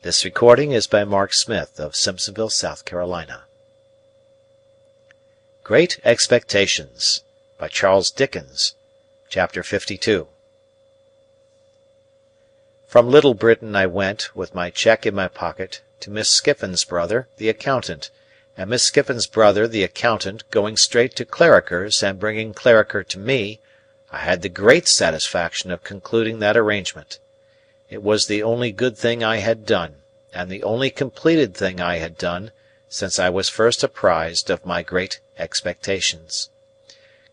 This recording is by Mark Smith of Simpsonville, South Carolina. Great Expectations by Charles Dickens, Chapter 52. From Little Britain I went, with my cheque in my pocket, to Miss Skiffin's brother, the accountant, and Miss Skiffin's brother, the accountant, going straight to Clarriker's and bringing Clarriker to me, I had the great satisfaction of concluding that arrangement. It was the only good thing I had done, and the only completed thing I had done, since I was first apprised of my great expectations.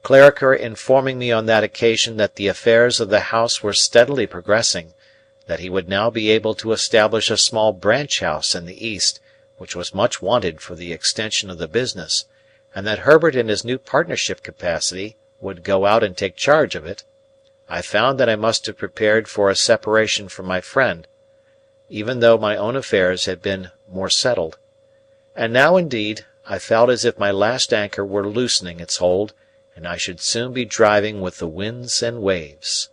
Clarriker informing me on that occasion that the affairs of the house were steadily progressing, that he would now be able to establish a small branch house in the east, which was much wanted for the extension of the business, and that Herbert in his new partnership capacity would go out and take charge of it, I found that I must have prepared for a separation from my friend, even though my own affairs had been more settled. And now, indeed, I felt as if my last anchor were loosening its hold, and I should soon be driving with the winds and waves.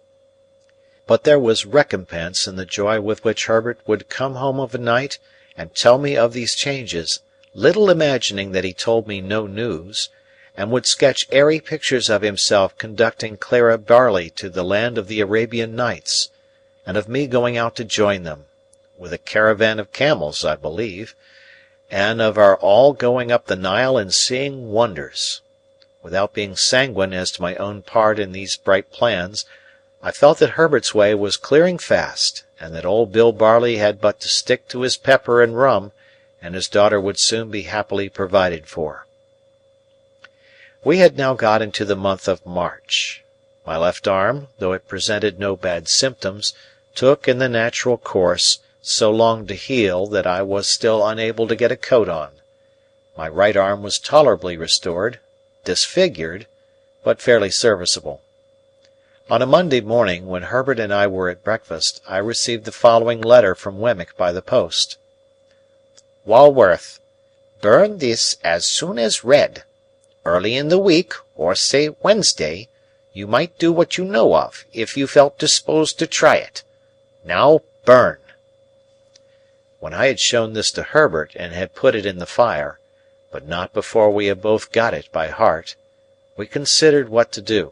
But there was recompense in the joy with which Herbert would come home of a night and tell me of these changes, little imagining that he told me no news, and would sketch airy pictures of himself conducting Clara Barley to the land of the Arabian Nights, and of me going out to join them, with a caravan of camels, I believe, and of our all going up the Nile and seeing wonders. Without being sanguine as to my own part in these bright plans, I felt that Herbert's way was clearing fast, and that old Bill Barley had but to stick to his pepper and rum, and his daughter would soon be happily provided for. We had now got into the month of March. My left arm, though it presented no bad symptoms, took, in the natural course, so long to heal that I was still unable to get a coat on. My right arm was tolerably restored, disfigured, but fairly serviceable. On a Monday morning, when Herbert and I were at breakfast, I received the following letter from Wemmick by the post. Walworth, burn this as soon as read. Early in the week, or say Wednesday, you might do what you know of, if you felt disposed to try it. Now burn. When I had shown this to Herbert and had put it in the fire, but not before we had both got it by heart, we considered what to do.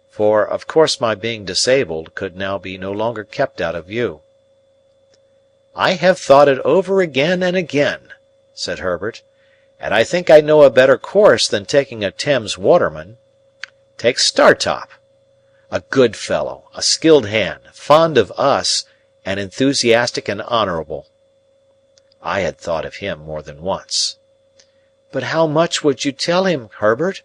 For, of course, my being disabled could now be no longer kept out of view. I have thought it over again and again, said Herbert, and I think I know a better course than taking a Thames waterman. Take Startop. A good fellow, a skilled hand, fond of us, and enthusiastic and honourable. I had thought of him more than once. But how much would you tell him, Herbert?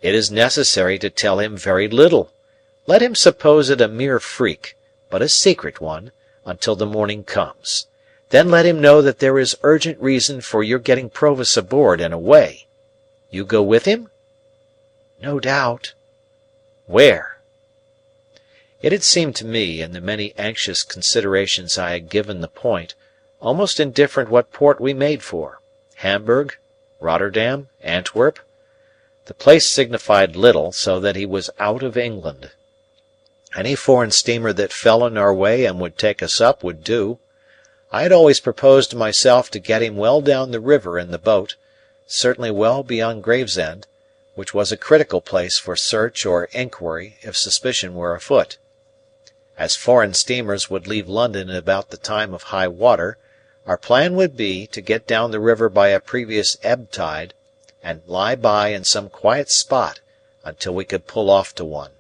It is necessary to tell him very little. Let him suppose it a mere freak, but a secret one, until the morning comes. Then let him know that there is urgent reason for your getting Provis aboard and away. You go with him? No doubt. Where? It had seemed to me, in the many anxious considerations I had given the point, almost indifferent what port we made for, Hamburg, Rotterdam, Antwerp. The place signified little, so that he was out of England. Any foreign steamer that fell in our way and would take us up would do. I had always proposed to myself to get him well down the river in the boat, certainly well beyond Gravesend, which was a critical place for search or inquiry if suspicion were afoot. As foreign steamers would leave London at about the time of high water, our plan would be to get down the river by a previous ebb tide, and lie by in some quiet spot until we could pull off to one.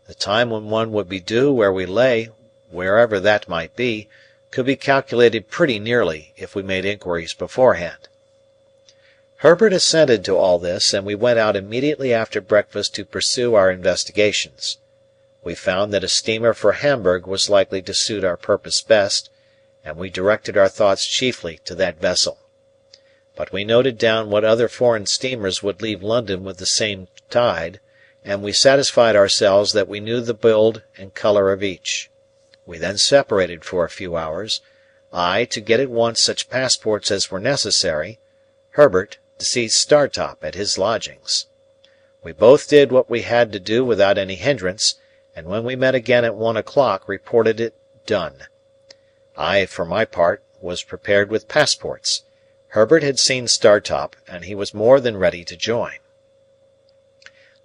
The time when one would be due where we lay, wherever that might be, could be calculated pretty nearly if we made inquiries beforehand. Herbert assented to all this, and we went out immediately after breakfast to pursue our investigations. We found that a steamer for Hamburg was likely to suit our purpose best, and we directed our thoughts chiefly to that vessel. But we noted down what other foreign steamers would leave London with the same tide, and we satisfied ourselves that we knew the build and colour of each. We then separated for a few hours, I to get at once such passports as were necessary, Herbert to see Startop at his lodgings. We both did what we had to do without any hindrance, and when we met again at 1 o'clock reported it done. I, for my part, was prepared with passports. Herbert had seen Startop, and he was more than ready to join.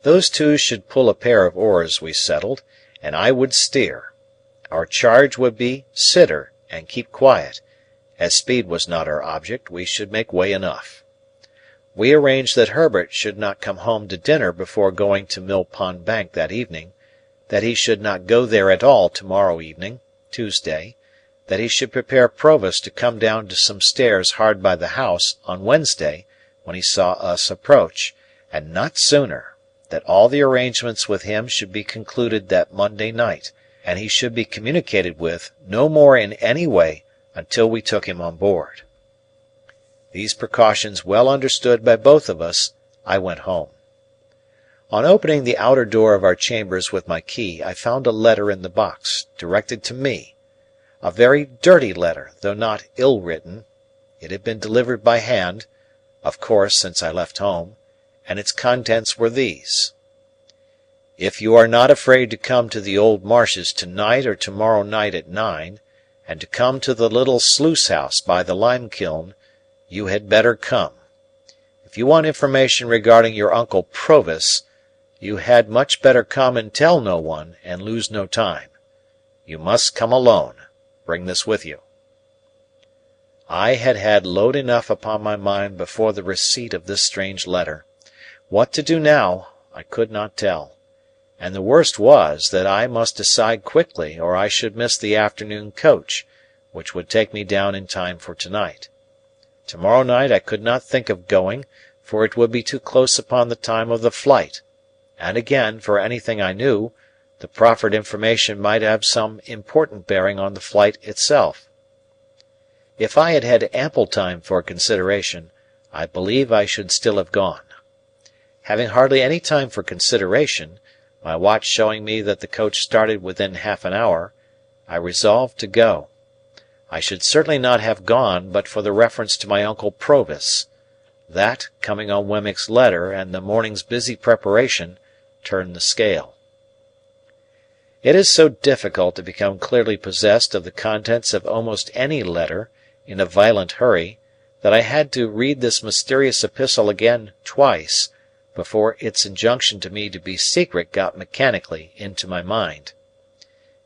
Those two should pull a pair of oars, we settled, and I would steer. Our charge would be sitter and keep quiet. As speed was not our object, we should make way enough. We arranged that Herbert should not come home to dinner before going to Mill Pond Bank that evening, that he should not go there at all tomorrow evening, Tuesday, that he should prepare Provis to come down to some stairs hard by the house on Wednesday when he saw us approach, and not sooner, that all the arrangements with him should be concluded that Monday night, and he should be communicated with no more in any way until we took him on board. These precautions well understood by both of us, I went home. On opening the outer door of our chambers with my key, I found a letter in the box, directed to me. A very dirty letter, though not ill written. It had been delivered by hand, of course, since I left home, and its contents were these: "If you are not afraid to come to the old marshes to-night or tomorrow night at 9, and to come to the little sluice house by the lime kiln, you had better come. If you want information regarding your uncle Provis, you had much better come and tell no one, and lose no time. You must come alone. Bring this with you." I had had load enough upon my mind before the receipt of this strange letter. What to do now, I could not tell, and the worst was that I must decide quickly, or I should miss the afternoon coach, which would take me down in time for tonight. Tomorrow night I could not think of going, for it would be too close upon the time of the flight, and again, for anything I knew, the proffered information might have some important bearing on the flight itself. If I had had ample time for consideration, I believe I should still have gone. Having hardly any time for consideration, my watch showing me that the coach started within half an hour, I resolved to go. I should certainly not have gone but for the reference to my uncle Provis. That, coming on Wemmick's letter and the morning's busy preparation, turned the scale. It is so difficult to become clearly possessed of the contents of almost any letter, in a violent hurry, that I had to read this mysterious epistle again twice, before its injunction to me to be secret got mechanically into my mind.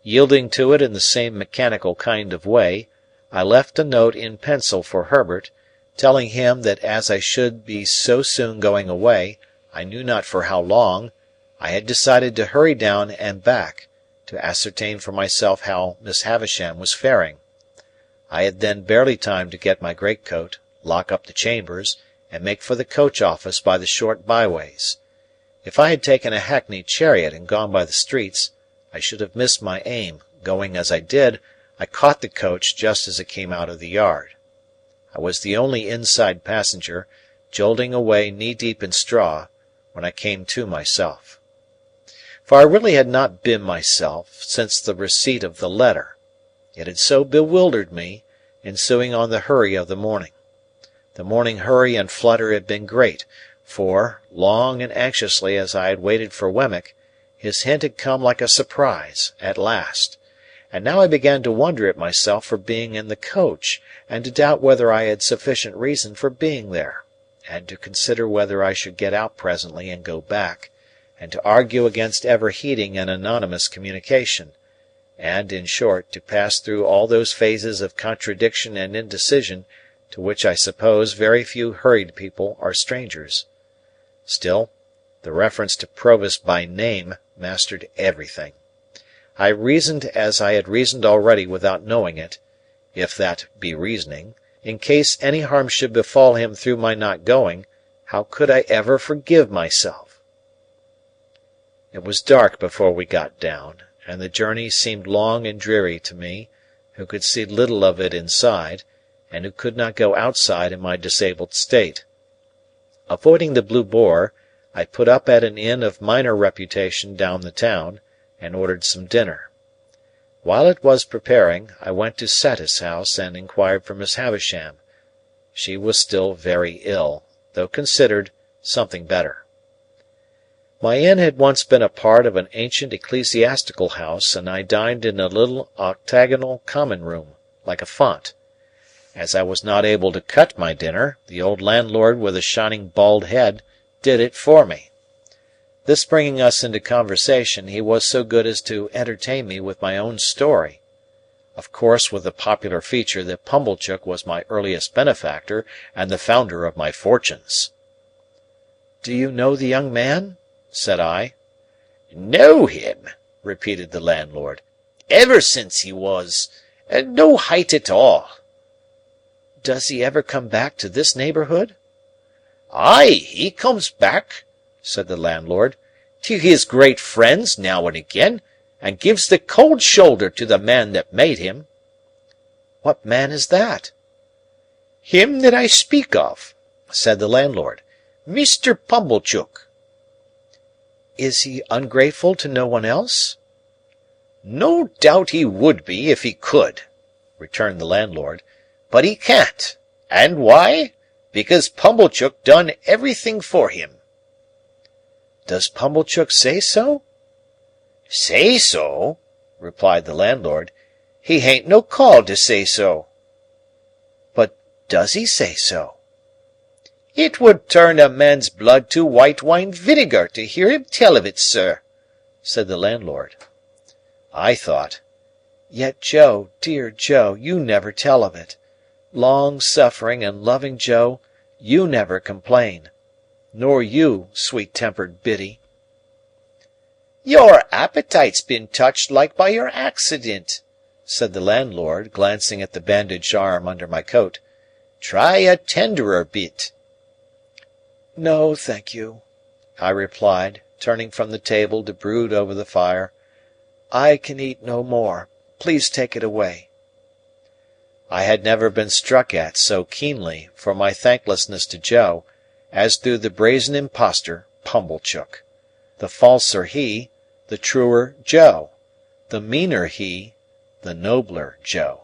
Yielding to it in the same mechanical kind of way, I left a note in pencil for Herbert, telling him that as I should be so soon going away, I knew not for how long, I had decided to hurry down and back, to ascertain for myself how Miss Havisham was faring. I had then barely time to get my greatcoat, lock up the chambers, and make for the coach office by the short byways. If I had taken a hackneyed chariot and gone by the streets, I should have missed my aim. Going as I did, I caught the coach just as it came out of the yard. I was the only inside passenger, jolting away knee-deep in straw, when I came to myself. For I really had not been myself since the receipt of the letter. It had so bewildered me, ensuing on the hurry of the morning. The morning hurry and flutter had been great, for, long and anxiously as I had waited for Wemmick, his hint had come like a surprise, at last, and now I began to wonder at myself for being in the coach, and to doubt whether I had sufficient reason for being there, and to consider whether I should get out presently and go back, and to argue against ever heeding an anonymous communication, and, in short, to pass through all those phases of contradiction and indecision to which I suppose very few hurried people are strangers. Still, the reference to Provis by name mastered everything. I reasoned as I had reasoned already without knowing it, if that be reasoning. In case any harm should befall him through my not going, how could I ever forgive myself? It was dark before we got down, and the journey seemed long and dreary to me, who could see little of it inside, and who could not go outside in my disabled state. Avoiding the Blue Boar, I put up at an inn of minor reputation down the town, and ordered some dinner. While it was preparing, I went to Satis House and inquired for Miss Havisham. She was still very ill, though considered something better. My inn had once been a part of an ancient ecclesiastical house, and I dined in a little octagonal common room, like a font. As I was not able to cut my dinner, the old landlord with a shining bald head did it for me. This bringing us into conversation, he was so good as to entertain me with my own story, of course with the popular feature that Pumblechook was my earliest benefactor and the founder of my fortunes. "Do you know the young man?" said I. "Know him?" repeated the landlord. "Ever since he was no height at all." "Does he ever come back to this neighbourhood?" "Ay, he comes back," said the landlord, "to his great friends now and again, and gives the cold shoulder to the man that made him." "What man is that?" "Him that I speak of," said the landlord, "Mr. Pumblechook." "Is he ungrateful to no one else?" "No doubt he would be if he could," returned the landlord, "but he can't. And why? Because Pumblechook done everything for him." "Does Pumblechook say so?" "Say so?" replied the landlord. "He hain't no call to say so." "But does he say so?" "It would turn a man's blood to white wine vinegar to hear him tell of it, sir," said the landlord. I thought, "Yet, Joe, dear Joe, you never tell of it. Long-suffering and loving Joe, you never complain. Nor you, sweet-tempered Biddy." "Your appetite's been touched like by your accident," said the landlord, glancing at the bandaged arm under my coat. "Try a tenderer bit." "No, thank you," I replied, turning from the table to brood over the fire. "I can eat no more. Please take it away." I had never been struck at so keenly, for my thanklessness to Joe, as through the brazen impostor, Pumblechook. The falser he, the truer Joe; the meaner he, the nobler Joe.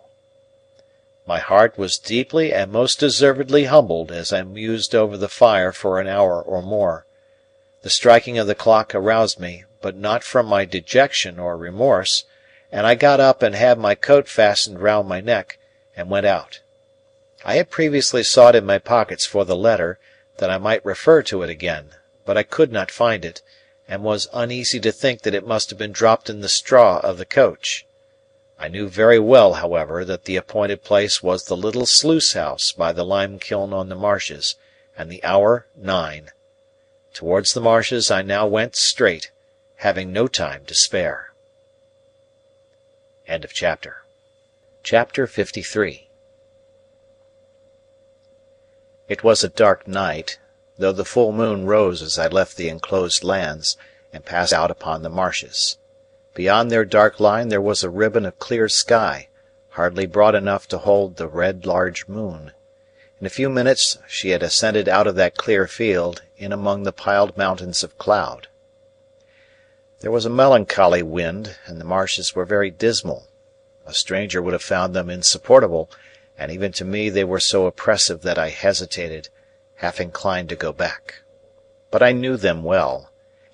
My heart was deeply and most deservedly humbled as I mused over the fire for an hour or more. The striking of the clock aroused me, but not from my dejection or remorse, and I got up and had my coat fastened round my neck, and went out. I had previously sought in my pockets for the letter, that I might refer to it again, but I could not find it, and was uneasy to think that it must have been dropped in the straw of the coach. I knew very well, however, that the appointed place was the little sluice-house by the lime-kiln on the marshes, and the hour 9. Towards the marshes I now went straight, having no time to spare. Chapter 53. It was a dark night, though the full moon rose as I left the enclosed lands and passed out upon the marshes. Beyond their dark line there was a ribbon of clear sky, hardly broad enough to hold the red large moon. In a few minutes she had ascended out of that clear field, in among the piled mountains of cloud. There was a melancholy wind, and the marshes were very dismal. A stranger would have found them insupportable, and even to me they were so oppressive that I hesitated, half inclined to go back. But I knew them well,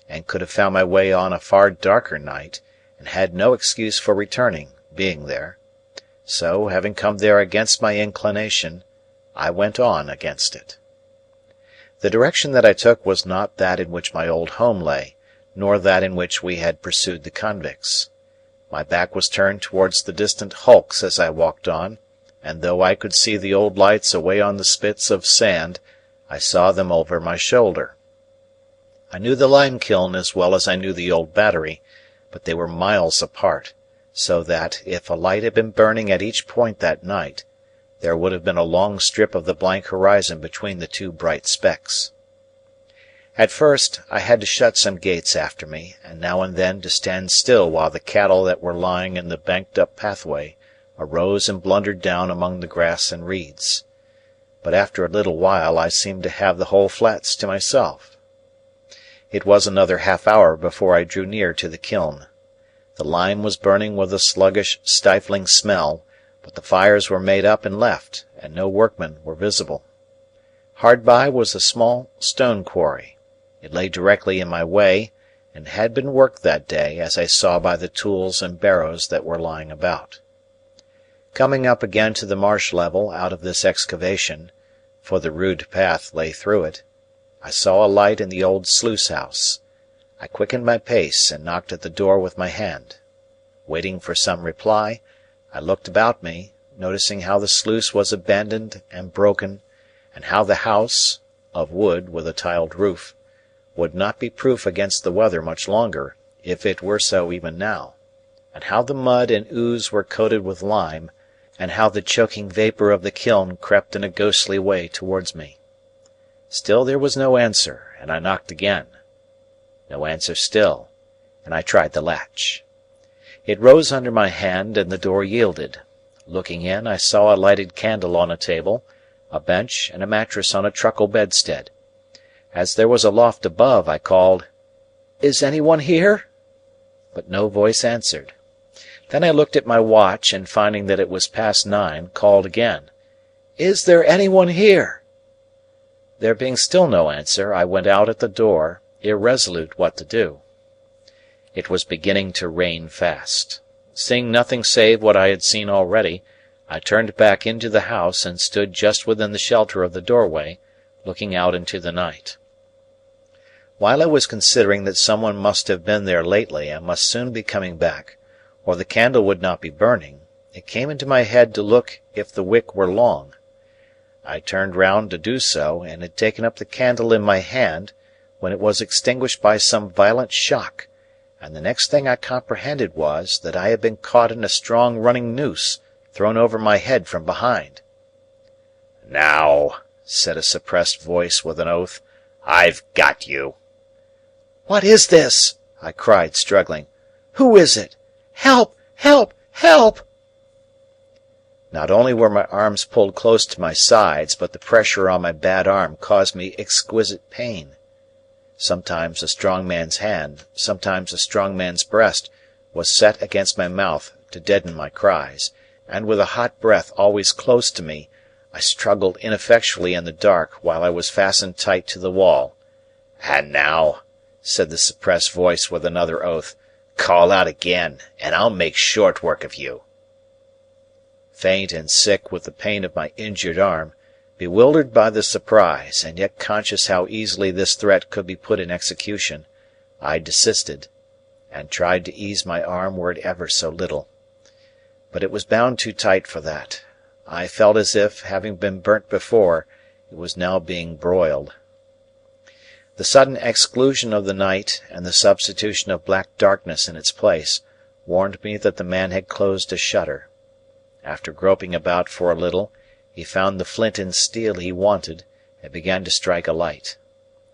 and could have found my way on a far darker night, and had no excuse for returning, being there. So, having come there against my inclination, I went on against it. The direction that I took was not that in which my old home lay, nor that in which we had pursued the convicts. My back was turned towards the distant hulks as I walked on, and though I could see the old lights away on the spits of sand, I saw them over my shoulder. I knew the lime-kiln as well as I knew the old battery, but they were miles apart, so that, if a light had been burning at each point that night, there would have been a long strip of the blank horizon between the two bright specks. At first, I had to shut some gates after me, and now and then to stand still while the cattle that were lying in the banked-up pathway arose and blundered down among the grass and reeds. But after a little while I seemed to have the whole flats to myself. It was another half-hour before I drew near to the kiln. The lime was burning with a sluggish, stifling smell, but the fires were made up and left, and no workmen were visible. Hard by was a small stone quarry. It lay directly in my way, and had been worked that day, as I saw by the tools and barrows that were lying about. Coming up again to the marsh level out of this excavation, for the rude path lay through it, I saw a light in the old sluice house. I quickened my pace and knocked at the door with my hand. Waiting for some reply, I looked about me, noticing how the sluice was abandoned and broken, and how the house, of wood with a tiled roof, would not be proof against the weather much longer, if it were so even now, and how the mud and ooze were coated with lime, and how the choking vapour of the kiln crept in a ghostly way towards me. Still there was no answer, and I knocked again. No answer still, and I tried the latch. It rose under my hand, and the door yielded. Looking in, I saw a lighted candle on a table, a bench, and a mattress on a truckle bedstead. As there was a loft above, I called, "Is anyone here?" But no voice answered. Then I looked at my watch, and finding that it was past 9, called again, "Is there anyone here?" There being still no answer, I went out at the door, irresolute what to do. It was beginning to rain fast. Seeing nothing save what I had seen already, I turned back into the house and stood just within the shelter of the doorway, looking out into the night. While I was considering that someone must have been there lately and must soon be coming back, or the candle would not be burning, it came into my head to look if the wick were long. I turned round to do so, and had taken up the candle in my hand, when it was extinguished by some violent shock, and the next thing I comprehended was, that I had been caught in a strong running noose, thrown over my head from behind. "Now," said a suppressed voice with an oath, "I've got you." "What is this?" I cried, struggling. "Who is it? Help! Help! Help!" Not only were my arms pulled close to my sides, but the pressure on my bad arm caused me exquisite pain. Sometimes a strong man's hand, sometimes a strong man's breast, was set against my mouth to deaden my cries, and with a hot breath always close to me, I struggled ineffectually in the dark while I was fastened tight to the wall. "And now," said the suppressed voice with another oath, "call out again, and I'll make short work of you." Faint and sick with the pain of my injured arm, bewildered by the surprise, and yet conscious how easily this threat could be put in execution, I desisted, and tried to ease my arm were it ever so little. But it was bound too tight for that. I felt as if, having been burnt before, it was now being broiled. The sudden exclusion of the night, and the substitution of black darkness in its place, warned me that the man had closed a shutter. After groping about for a little, he found the flint and steel he wanted, and began to strike a light.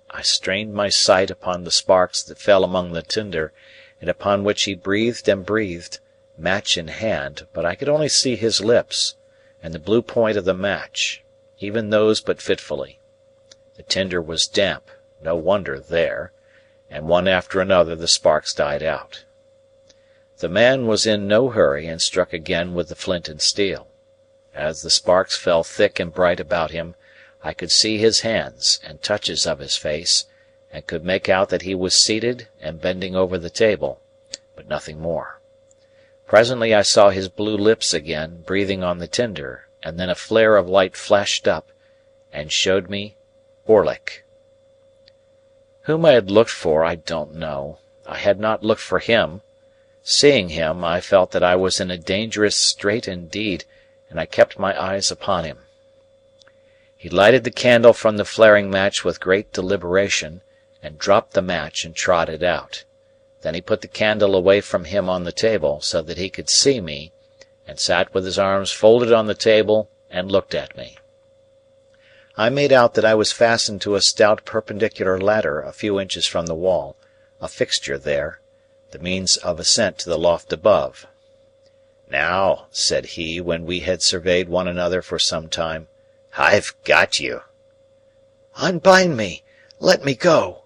I strained my sight upon the sparks that fell among the tinder, and upon which he breathed and breathed, match in hand, but I could only see his lips, and the blue point of the match, even those but fitfully. The tinder was damp, no wonder there, and one after another the sparks died out. The man was in no hurry, and struck again with the flint and steel. As the sparks fell thick and bright about him, I could see his hands and touches of his face, and could make out that he was seated and bending over the table, but nothing more. Presently I saw his blue lips again, breathing on the tinder, and then a flare of light flashed up, and showed me Orlick. Whom I had looked for, I don't know. I had not looked for him. Seeing him, I felt that I was in a dangerous strait indeed, and I kept my eyes upon him. He lighted the candle from the flaring match with great deliberation, and dropped the match and trod it out. Then he put the candle away from him on the table, so that he could see me, and sat with his arms folded on the table and looked at me. I made out that I was fastened to a stout perpendicular ladder a few inches from the wall, a fixture there, the means of ascent to the loft above. "Now," said he, when we had surveyed one another for some time, "I've got you." "Unbind me! Let me go!"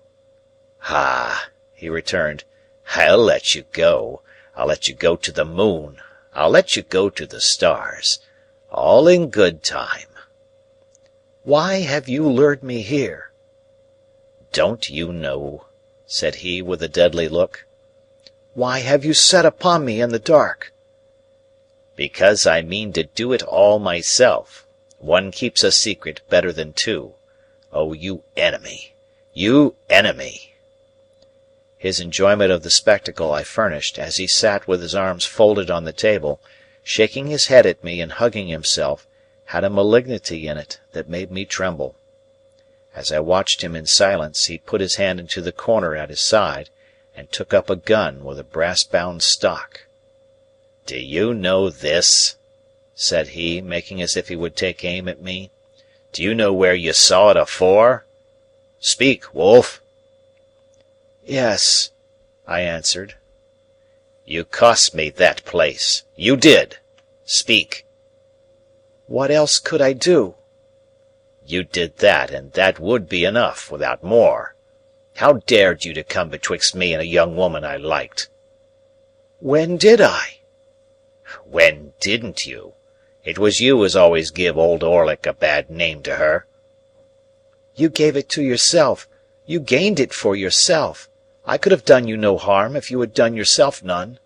"Ah!" he returned, "I'll let you go. I'll let you go to the moon. I'll let you go to the stars. All in good time." "Why have you lured me here?" "Don't you know?" said he with a deadly look. "Why have you set upon me in the dark?" Because I mean to do it all myself. One keeps a secret better than two. Oh, you enemy! You enemy!" His enjoyment of the spectacle I furnished, as he sat with his arms folded on the table, shaking his head at me and hugging himself, had a malignity in it that made me tremble. As I watched him in silence, he put his hand into the corner at his side, and took up a gun with a brass-bound stock. "Do you know this?" said he, making as if he would take aim at me. "Do you know where you saw it afore? Speak, wolf." "Yes," I answered. "You cost me that place. You did. Speak." "What else could I do?" "You did that, and that would be enough, without more. How dared you to come betwixt me and a young woman I liked?" "When did I?" "When didn't you? It was you as always give old Orlick a bad name to her." "You gave it to yourself. You gained it for yourself. I could have done you no harm if you had done yourself none."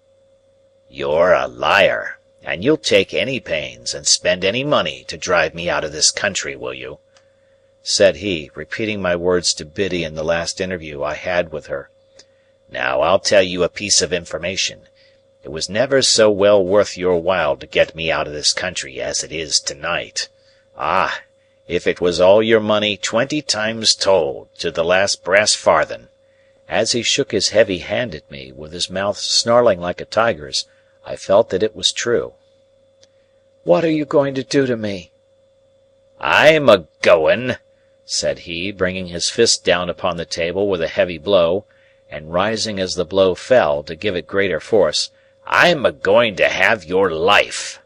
"You're a liar, and you'll take any pains and spend any money to drive me out of this country, will you?" said he, repeating my words to Biddy in the last interview I had with her. "Now I'll tell you a piece of information. It was never so well worth your while to get me out of this country as it is tonight. Ah, if it was all your money 20 times told, to the last brass farthing." As he shook his heavy hand at me, with his mouth snarling like a tiger's, I felt that it was true. "What are you going to do to me?" "I'm a-goin'," said he, bringing his fist down upon the table with a heavy blow, and rising as the blow fell, to give it greater force. "I'm a-going to have your life."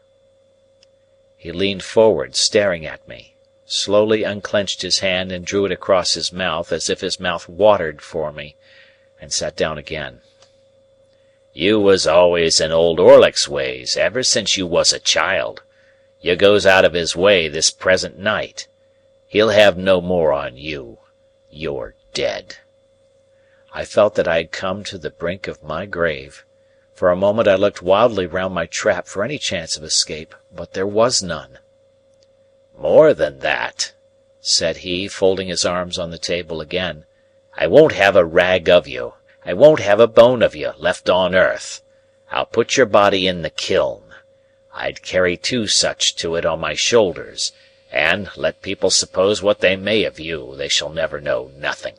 He leaned forward, staring at me, slowly unclenched his hand and drew it across his mouth as if his mouth watered for me, and sat down again. "You was always in old Orlick's ways ever since you was a child. You goes out of his way this present night. He'll have no more on you. You're dead." I felt that I had come to the brink of my grave. For a moment I looked wildly round my trap for any chance of escape, but there was none. "More than that," said he, folding his arms on the table again, "I won't have a rag of you, I won't have a bone of you, left on earth. I'll put your body in the kiln. I'd carry 2 such to it on my shoulders, and, let people suppose what they may of you, they shall never know nothing."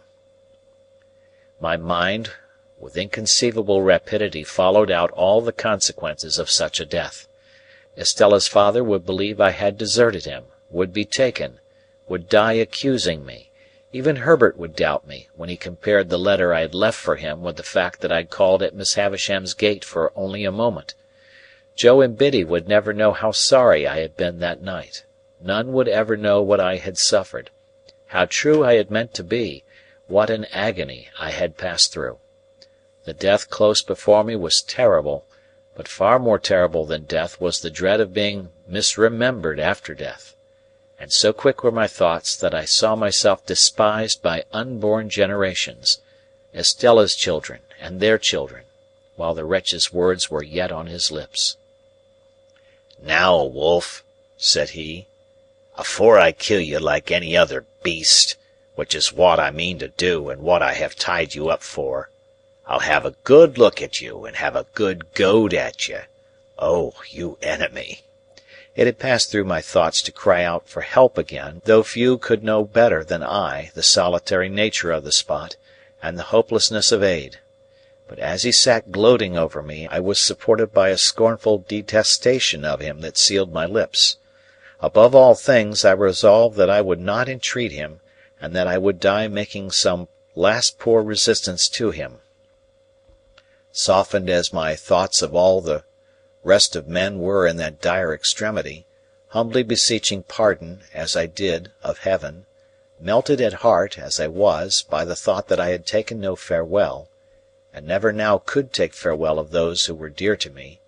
My mind, with inconceivable rapidity, followed out all the consequences of such a death. Estella's father would believe I had deserted him, would be taken, would die accusing me. Even Herbert would doubt me, when he compared the letter I had left for him with the fact that I had called at Miss Havisham's gate for only a moment. Joe and Biddy would never know how sorry I had been that night. None would ever know what I had suffered, how true I had meant to be, what an agony I had passed through. The death close before me was terrible, but far more terrible than death was the dread of being misremembered after death. And so quick were my thoughts that I saw myself despised by unborn generations, Estella's children and their children, while the wretch's words were yet on his lips. "Now, wolf," said he, "afore I kill you like any other beast, which is what I mean to do and what I have tied you up for, I'll have a good look at you and have a good goad at you. Oh, you enemy!" It had passed through my thoughts to cry out for help again, though few could know better than I the solitary nature of the spot, and the hopelessness of aid. But as he sat gloating over me, I was supported by a scornful detestation of him that sealed my lips. Above all things, I resolved that I would not entreat him, and that I would die making some last poor resistance to him. Softened as my thoughts of all the rest of men were in that dire extremity, humbly beseeching pardon, as I did, of heaven, melted at heart, as I was, by the thought that I had taken no farewell, and never now could take farewell of those who were dear to me,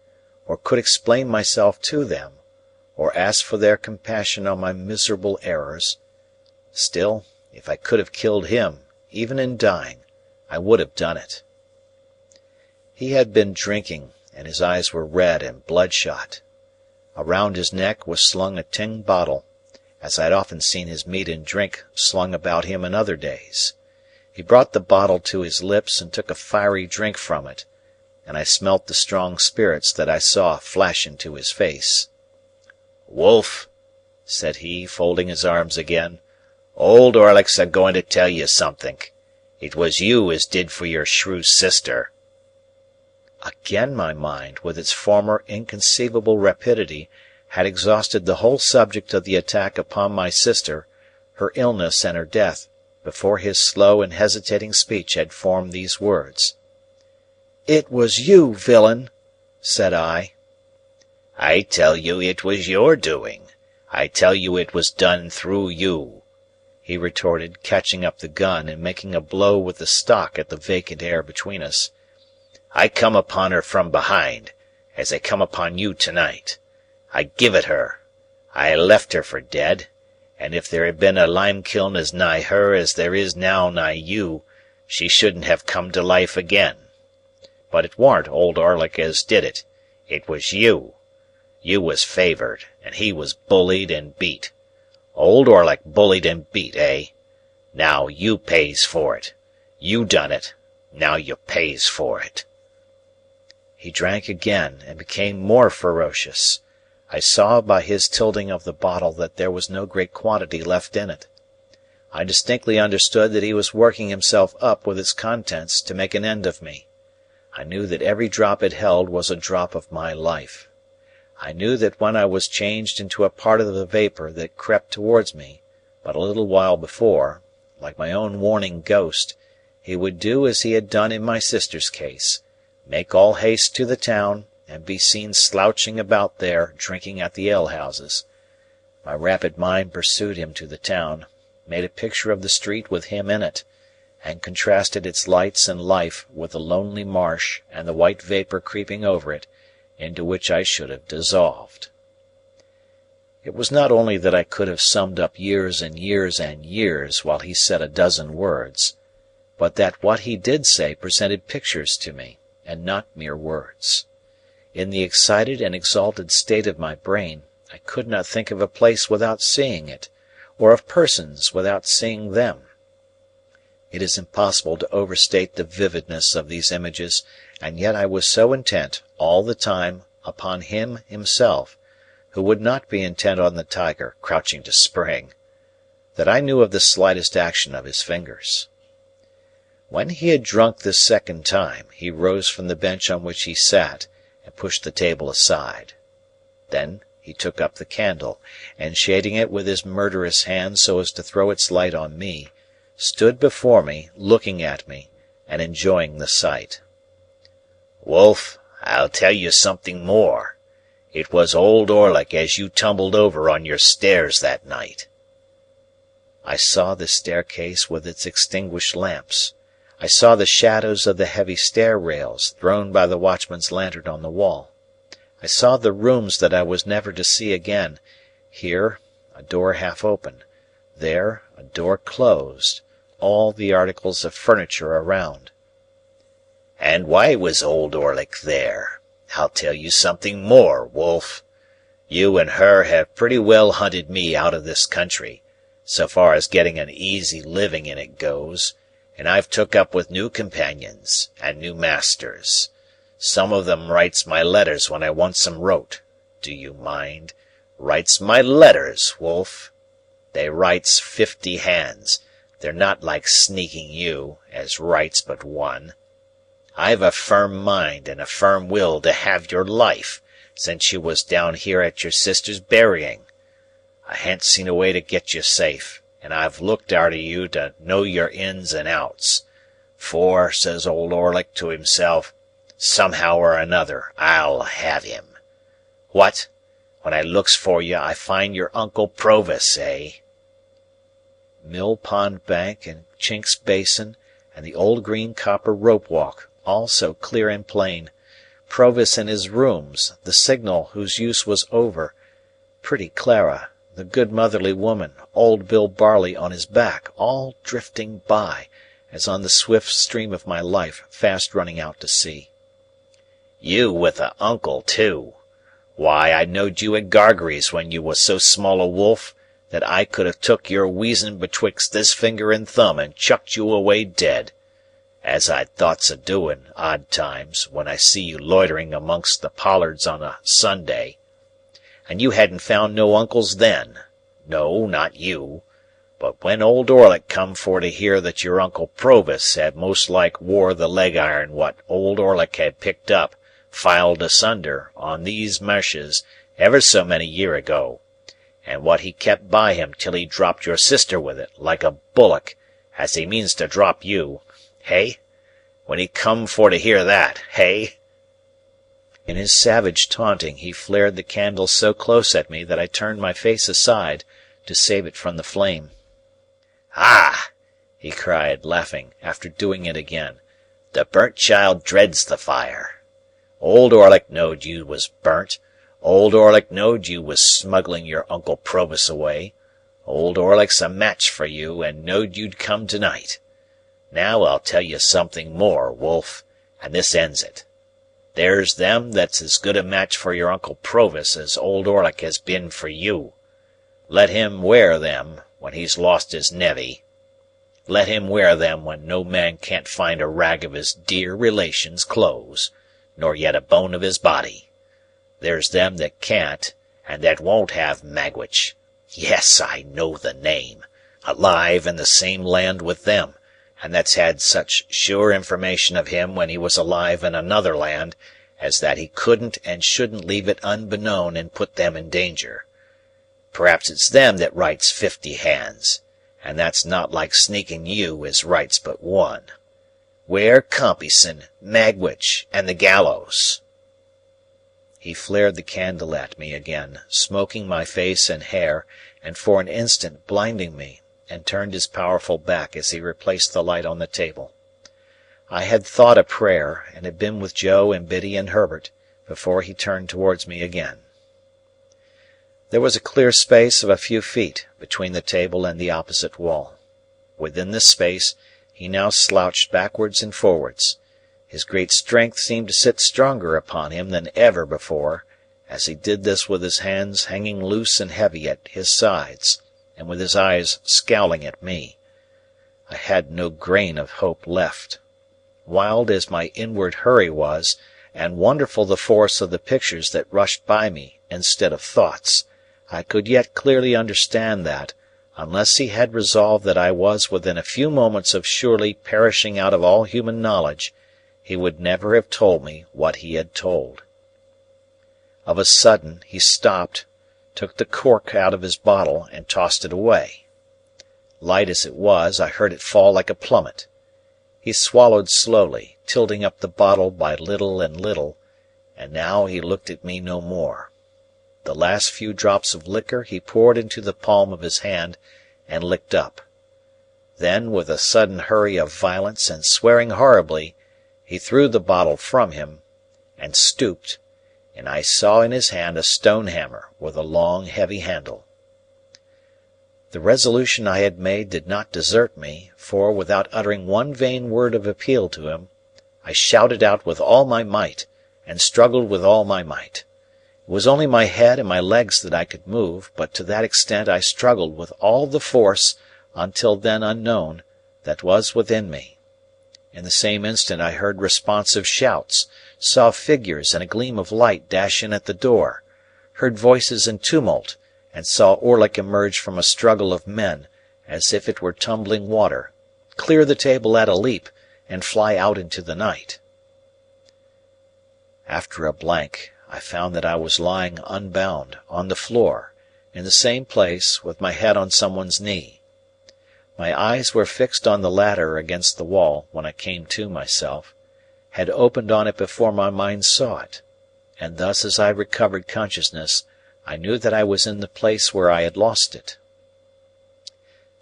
or could explain myself to them, or ask for their compassion on my miserable errors, still, if I could have killed him, even in dying, I would have done it. He had been drinking, and his eyes were red and bloodshot. Around his neck was slung a tin bottle, as I had often seen his meat and drink slung about him in other days. He brought the bottle to his lips and took a fiery drink from it, and I smelt the strong spirits that I saw flash into his face. "Wolf," said he, folding his arms again, "Old Orlick's a going to tell you somethink. It was you as did for your shrew sister." Again my mind, with its former inconceivable rapidity, had exhausted the whole subject of the attack upon my sister, her illness and her death, before his slow and hesitating speech had formed these words. "It was you, villain," said I. "I tell you it was your doing. I tell you it was done through you," he retorted, catching up the gun and making a blow with the stock at the vacant air between us. "I come upon her from behind, as I come upon you tonight. I give it her. I left her for dead, and if there had been a limekiln as nigh her as there is now nigh you, she shouldn't have come to life again. But it warn't old Orlick as did it. It was you. You was favoured, and he was bullied and beat. Old Orlick bullied and beat, eh? Now you pays for it. You done it. Now you pays for it." He drank again, and became more ferocious. I saw by his tilting of the bottle that there was no great quantity left in it. I distinctly understood that he was working himself up with its contents to make an end of me. I knew that every drop it held was a drop of my life. I knew that when I was changed into a part of the vapour that crept towards me, but a little while before, like my own warning ghost, he would do as he had done in my sister's case, make all haste to the town, and be seen slouching about there, drinking at the alehouses. My rapid mind pursued him to the town, made a picture of the street with him in it, and contrasted its lights and life with the lonely marsh and the white vapour creeping over it, into which I should have dissolved. It was not only that I could have summed up years and years and years while he said a dozen words, but that what he did say presented pictures to me, and not mere words. In the excited and exalted state of my brain, I could not think of a place without seeing it, or of persons without seeing them. It is impossible to overstate the vividness of these images, and yet I was so intent, all the time, upon him himself, who would not be intent on the tiger crouching to spring, that I knew of the slightest action of his fingers. When he had drunk this second time, he rose from the bench on which he sat, and pushed the table aside. Then he took up the candle, and shading it with his murderous hand so as to throw its light on me, stood before me, looking at me, and enjoying the sight. "Wolf, I'll tell you something more. It was old Orlick as you tumbled over on your stairs that night." I saw the staircase with its extinguished lamps. I saw the shadows of the heavy stair rails thrown by the watchman's lantern on the wall. I saw the rooms that I was never to see again, here a door half open, there a door closed, all the articles of furniture around. "And why was old Orlick there? I'll tell you something more, Wolf. You and her have pretty well hunted me out of this country, so far as getting an easy living in it goes, and I've took up with new companions and new masters. Some of them writes my letters when I wants 'em wrote. Do you mind? Writes my letters, Wolf. They writes 50 hands. They're not like sneaking you, as writes but one. I've a firm mind and a firm will to have your life, since you was down here at your sister's burying. I han't seen a way to get you safe, and I've looked arter you to know your ins and outs. For, says old Orlick to himself, somehow or another I'll have him. What? When I looks for you, I find your Uncle Provis, eh?" Mill Pond Bank and Chink's Basin, and the old green copper rope walk, all so clear and plain, Provis in his rooms, the signal whose use was over, pretty Clara, the good motherly woman, old Bill Barley on his back, all drifting by, as on the swift stream of my life fast running out to sea. "You with a uncle, too! Why, I knowed you at Gargery's when you was so small a wolf that I could have took your weazen betwixt this finger and thumb and chucked you away dead, as I'd thoughts o' doing, odd times, when I see you loitering amongst the pollards on a Sunday. And you hadn't found no uncles then. No, not you. But when old Orlick come for to hear that your Uncle Provis had most like wore the leg iron what old Orlick had picked up, filed asunder, on these marshes, ever so many year ago, and what he kept by him till he dropped your sister with it, like a bullock, as he means to drop you, hey? When he come for to hear that, hey?" In his savage taunting he flared the candle so close at me that I turned my face aside to save it from the flame. "Ah!" he cried, laughing, after doing it again. "The burnt child dreads the fire. Old Orlick knowed you was burnt. Old Orlick knowed you was smuggling your Uncle Provis away. Old Orlick's a match for you, and knowed you'd come to-night. Now I'll tell you something more, Wolf, and this ends it. There's them that's as good a match for your Uncle Provis as old Orlick has been for you. Let him wear them when he's lost his nevvy. Let him wear them when no man can't find a rag of his dear relation's clothes, nor yet a bone of his body. There's them that can't, and that won't have Magwitch. Yes, I know the name. Alive in the same land with them, and that's had such sure information of him when he was alive in another land, as that he couldn't and shouldn't leave it unbeknown and put them in danger. Perhaps it's them that writes 50 hands, and that's not like sneaking you as writes but one. Where Compeyson, Magwitch, and the gallows?" He flared the candle at me again, smoking my face and hair, and for an instant blinding me, and turned his powerful back as he replaced the light on the table. I had thought a prayer, and had been with Joe and Biddy and Herbert, before he turned towards me again. There was a clear space of a few feet between the table and the opposite wall. Within this space he now slouched backwards and forwards. His great strength seemed to sit stronger upon him than ever before, as he did this with his hands hanging loose and heavy at his sides, and with his eyes scowling at me. I had no grain of hope left. Wild as my inward hurry was, and wonderful the force of the pictures that rushed by me instead of thoughts, I could yet clearly understand that, unless he had resolved that I was within a few moments of surely perishing out of all human knowledge, he would never have told me what he had told. Of a sudden he stopped, took the cork out of his bottle, and tossed it away. Light as it was, I heard it fall like a plummet. He swallowed slowly, tilting up the bottle by little and little, and now he looked at me no more. The last few drops of liquor he poured into the palm of his hand, and licked up. Then, with a sudden hurry of violence, and swearing horribly, he threw the bottle from him, and stooped, and I saw in his hand a stone hammer with a long heavy handle. The resolution I had made did not desert me, for, without uttering one vain word of appeal to him, I shouted out with all my might, and struggled with all my might. It was only my head and my legs that I could move, but to that extent I struggled with all the force, until then unknown, that was within me. In the same instant I heard responsive shouts, saw figures and a gleam of light dash in at the door, heard voices in tumult, and saw Orlick emerge from a struggle of men, as if it were tumbling water, clear the table at a leap, and fly out into the night. After a blank, I found that I was lying unbound, on the floor, in the same place, with my head on someone's knee. My eyes were fixed on the ladder against the wall, when I came to myself, had opened on it before my mind saw it, and thus as I recovered consciousness, I knew that I was in the place where I had lost it.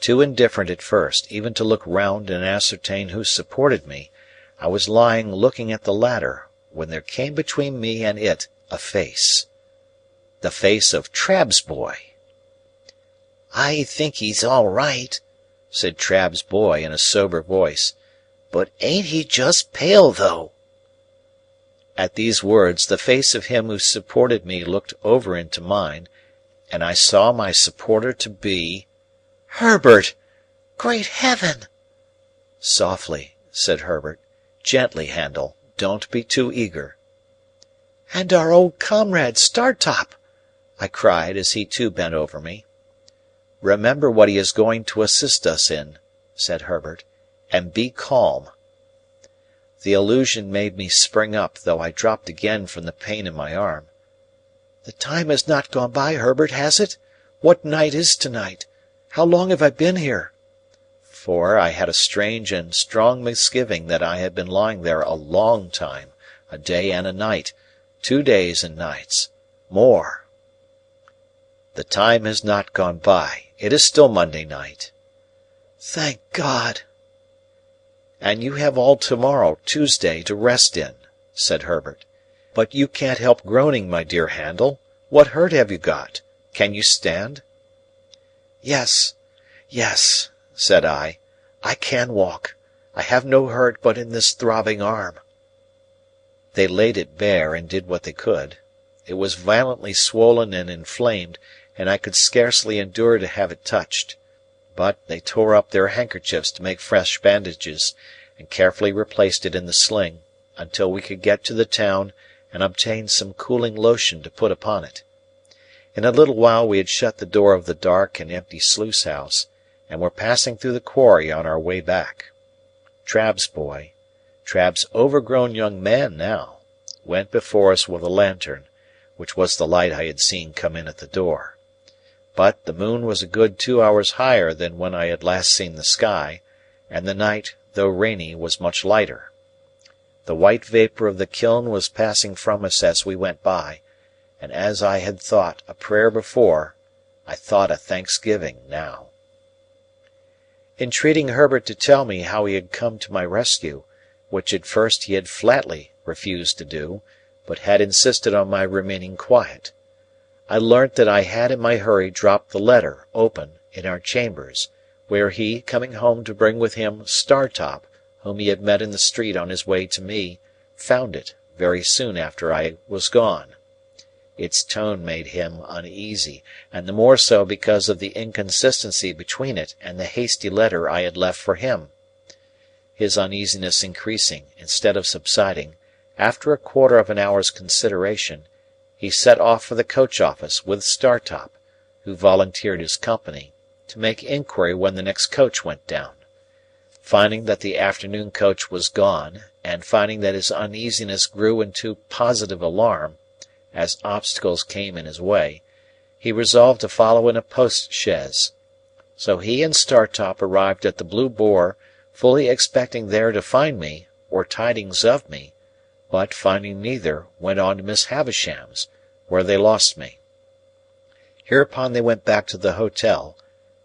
Too indifferent at first, even to look round and ascertain who supported me, I was lying looking at the ladder, when there came between me and it a face. The face of Trabb's boy. "I think he's all right," said Trabb's boy in a sober voice, "but ain't he just pale, though?" At these words, the face of him who supported me looked over into mine, and I saw my supporter to be— "Herbert! Great Heaven!" "Softly," said Herbert. "Gently, Handel. Don't be too eager." "And our old comrade, Startop!" I cried, as he too bent over me. "Remember what he is going to assist us in," said Herbert, "and be calm." The illusion made me spring up, though I dropped again from the pain in my arm. "The time has not gone by, Herbert, has it? What night is to-night? How long have I been here?" For I had a strange and strong misgiving that I had been lying there a long time, a day and a night, 2 days and nights, more. "The time has not gone by. It is still Monday night." "Thank God!" "And you have all tomorrow, Tuesday, to rest in," said Herbert. "But you can't help groaning, my dear Handel. What hurt have you got? Can you stand?" "Yes, yes," said I. "I can walk. I have no hurt but in this throbbing arm." They laid it bare, and did what they could. It was violently swollen and inflamed, and I could scarcely endure to have it touched. But they tore up their handkerchiefs to make fresh bandages, and carefully replaced it in the sling, until we could get to the town and obtain some cooling lotion to put upon it. In a little while we had shut the door of the dark and empty sluice house, and were passing through the quarry on our way back. Trabb's boy, Trabb's overgrown young man now, went before us with a lantern, which was the light I had seen come in at the door. But the moon was a good 2 hours higher than when I had last seen the sky, and the night, though rainy, was much lighter. The white vapour of the kiln was passing from us as we went by, and as I had thought a prayer before, I thought a thanksgiving now. Entreating Herbert to tell me how he had come to my rescue, which at first he had flatly refused to do, but had insisted on my remaining quiet, I learnt that I had in my hurry dropped the letter, open, in our chambers, where he, coming home to bring with him Startop, whom he had met in the street on his way to me, found it, very soon after I was gone. Its tone made him uneasy, and the more so because of the inconsistency between it and the hasty letter I had left for him. His uneasiness increasing, instead of subsiding, after a quarter of an hour's consideration, he set off for the coach office with Startop, who volunteered his company, to make inquiry when the next coach went down. Finding that the afternoon coach was gone, and finding that his uneasiness grew into positive alarm, as obstacles came in his way, he resolved to follow in a post-chaise. So he and Startop arrived at the Blue Boar, fully expecting there to find me, or tidings of me, but, finding neither, went on to Miss Havisham's, where they lost me. Hereupon they went back to the hotel,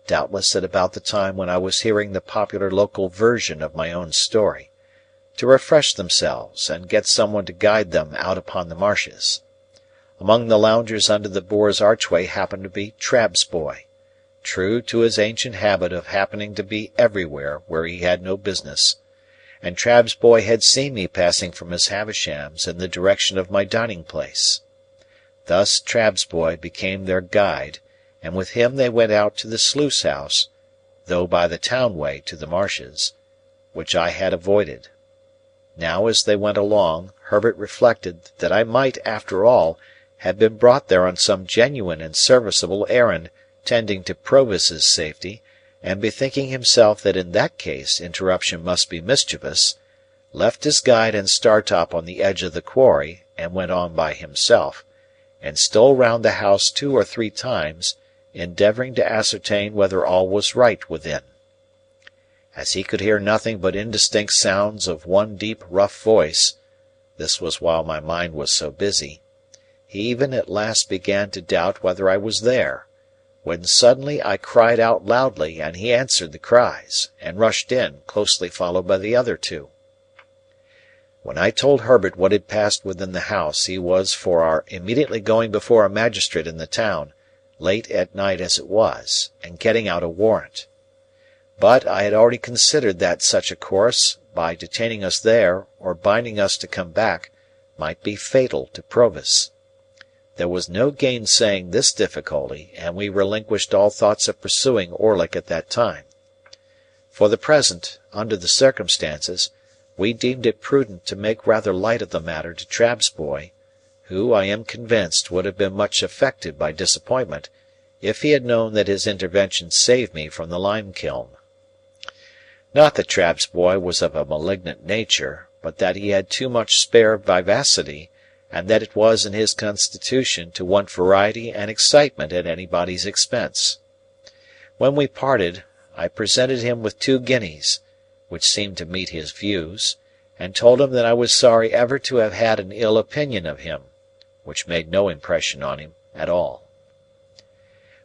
doubtless at about the time when I was hearing the popular local version of my own story, to refresh themselves and get someone to guide them out upon the marshes. Among the loungers under the Boar's archway happened to be Trabb's boy, true to his ancient habit of happening to be everywhere where he had no business, and Trabb's boy had seen me passing from Miss Havisham's in the direction of my dining-place. Thus Trabb's boy became their guide, and with him they went out to the sluice house, though by the town way to the marshes, which I had avoided. Now as they went along, Herbert reflected that I might, after all, have been brought there on some genuine and serviceable errand tending to Provis's safety, and bethinking himself that in that case interruption must be mischievous, left his guide and Startop on the edge of the quarry, and went on by himself, and stole round the house 2 or 3 times, endeavouring to ascertain whether all was right within. As he could hear nothing but indistinct sounds of one deep rough voice, this was while my mind was so busy, he even at last began to doubt whether I was there, when suddenly I cried out loudly, and he answered the cries, and rushed in, closely followed by the other 2. When I told Herbert what had passed within the house, he was for our immediately going before a magistrate in the town, late at night as it was, and getting out a warrant. But I had already considered that such a course, by detaining us there, or binding us to come back, might be fatal to Provis. There was no gainsaying this difficulty, and we relinquished all thoughts of pursuing Orlick at that time. For the present, under the circumstances, we deemed it prudent to make rather light of the matter to Trabb's boy, who, I am convinced, would have been much affected by disappointment, if he had known that his intervention saved me from the lime-kiln. Not that Trabb's boy was of a malignant nature, but that he had too much spare vivacity, and that it was in his constitution to want variety and excitement at anybody's expense. When we parted, I presented him with 2 guineas, which seemed to meet his views, and told him that I was sorry ever to have had an ill opinion of him, which made no impression on him at all.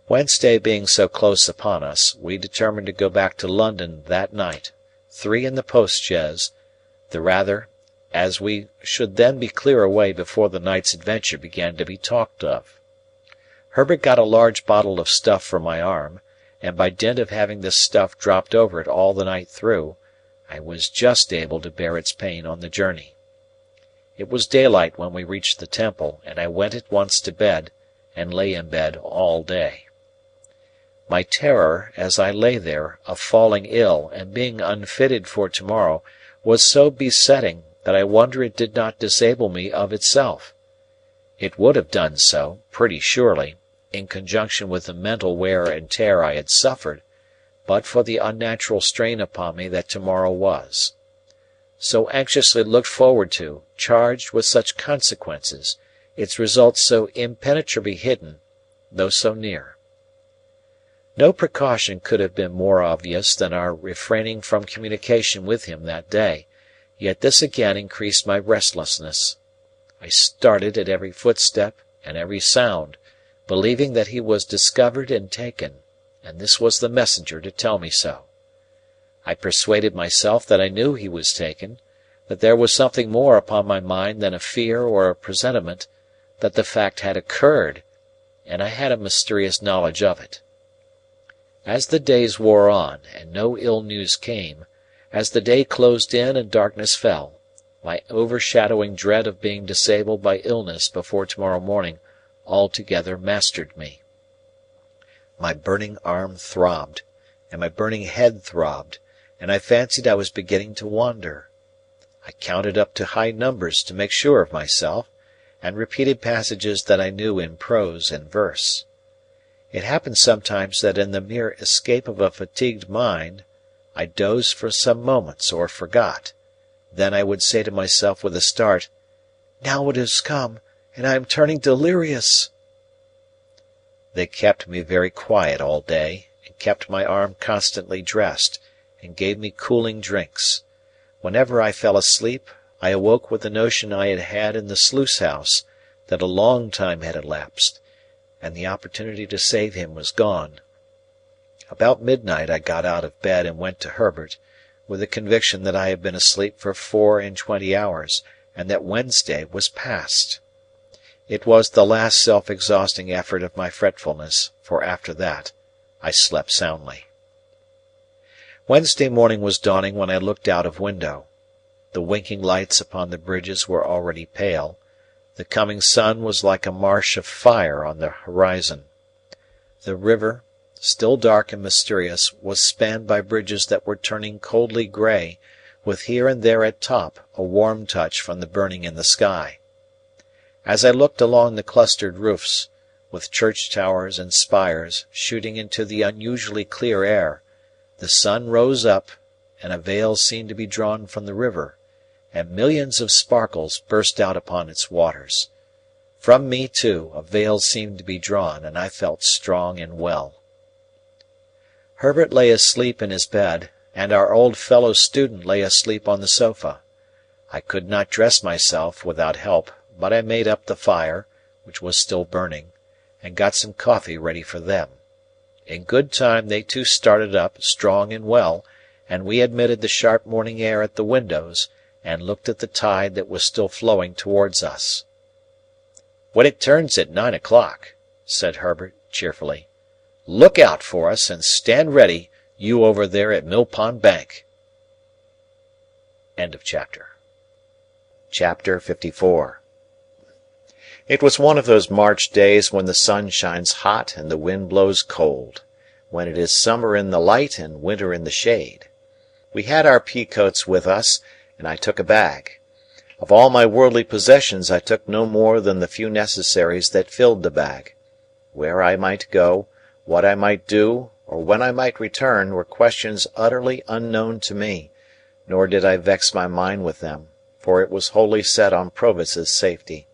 Wednesday being so close upon us, we determined to go back to London that night, 3 in the post-chaise, the rather, as we should then be clear away before the night's adventure began to be talked of. Herbert got a large bottle of stuff for my arm, and by dint of having this stuff dropped over it all the night through, I was just able to bear its pain on the journey. It was daylight when we reached the Temple, and I went at once to bed, and lay in bed all day. My terror, as I lay there, of falling ill and being unfitted for tomorrow, was so besetting that I wonder it did not disable me of itself. It would have done so, pretty surely, in conjunction with the mental wear and tear I had suffered, but for the unnatural strain upon me that tomorrow was. So anxiously looked forward to, charged with such consequences, its results so impenetrably hidden, though so near. No precaution could have been more obvious than our refraining from communication with him that day, yet this again increased my restlessness. I started at every footstep and every sound, believing that he was discovered and taken, and this was the messenger to tell me so. I persuaded myself that I knew he was taken, that there was something more upon my mind than a fear or a presentiment, that the fact had occurred, and I had a mysterious knowledge of it. As the days wore on, and no ill news came, as the day closed in and darkness fell, my overshadowing dread of being disabled by illness before tomorrow morning altogether mastered me. My burning arm throbbed, and my burning head throbbed, and I fancied I was beginning to wander. I counted up to high numbers to make sure of myself, and repeated passages that I knew in prose and verse. It happened sometimes that in the mere escape of a fatigued mind, I dozed for some moments or forgot. Then I would say to myself with a start, "Now it has come, and I am turning delirious." They kept me very quiet all day, and kept my arm constantly dressed, and gave me cooling drinks. Whenever I fell asleep, I awoke with the notion I had had in the sluice-house, that a long time had elapsed, and the opportunity to save him was gone. About midnight I got out of bed and went to Herbert, with the conviction that I had been asleep for 24 hours, and that Wednesday was past. It was the last self-exhausting effort of my fretfulness, for after that I slept soundly. Wednesday morning was dawning when I looked out of window. The winking lights upon the bridges were already pale. The coming sun was like a marsh of fire on the horizon. The river, still dark and mysterious, was spanned by bridges that were turning coldly grey, with here and there at top a warm touch from the burning in the sky. As I looked along the clustered roofs, with church towers and spires shooting into the unusually clear air, the sun rose up, and a veil seemed to be drawn from the river, and millions of sparkles burst out upon its waters. From me, too, a veil seemed to be drawn, and I felt strong and well. Herbert lay asleep in his bed, and our old fellow student lay asleep on the sofa. I could not dress myself without help, but I made up the fire, which was still burning, and got some coffee ready for them. In good time they too started up, strong and well, and we admitted the sharp morning air at the windows, and looked at the tide that was still flowing towards us. "When it turns at 9 o'clock," said Herbert, cheerfully, "look out for us, and stand ready, you over there at Mill Pond Bank." Chapter 54. It was one of those March days when the sun shines hot and the wind blows cold, when it is summer in the light and winter in the shade. We had our pea coats with us, and I took a bag. Of all my worldly possessions I took no more than the few necessaries that filled the bag. Where I might go, what I might do, or when I might return, were questions utterly unknown to me, nor did I vex my mind with them, for it was wholly set on Provis's safety.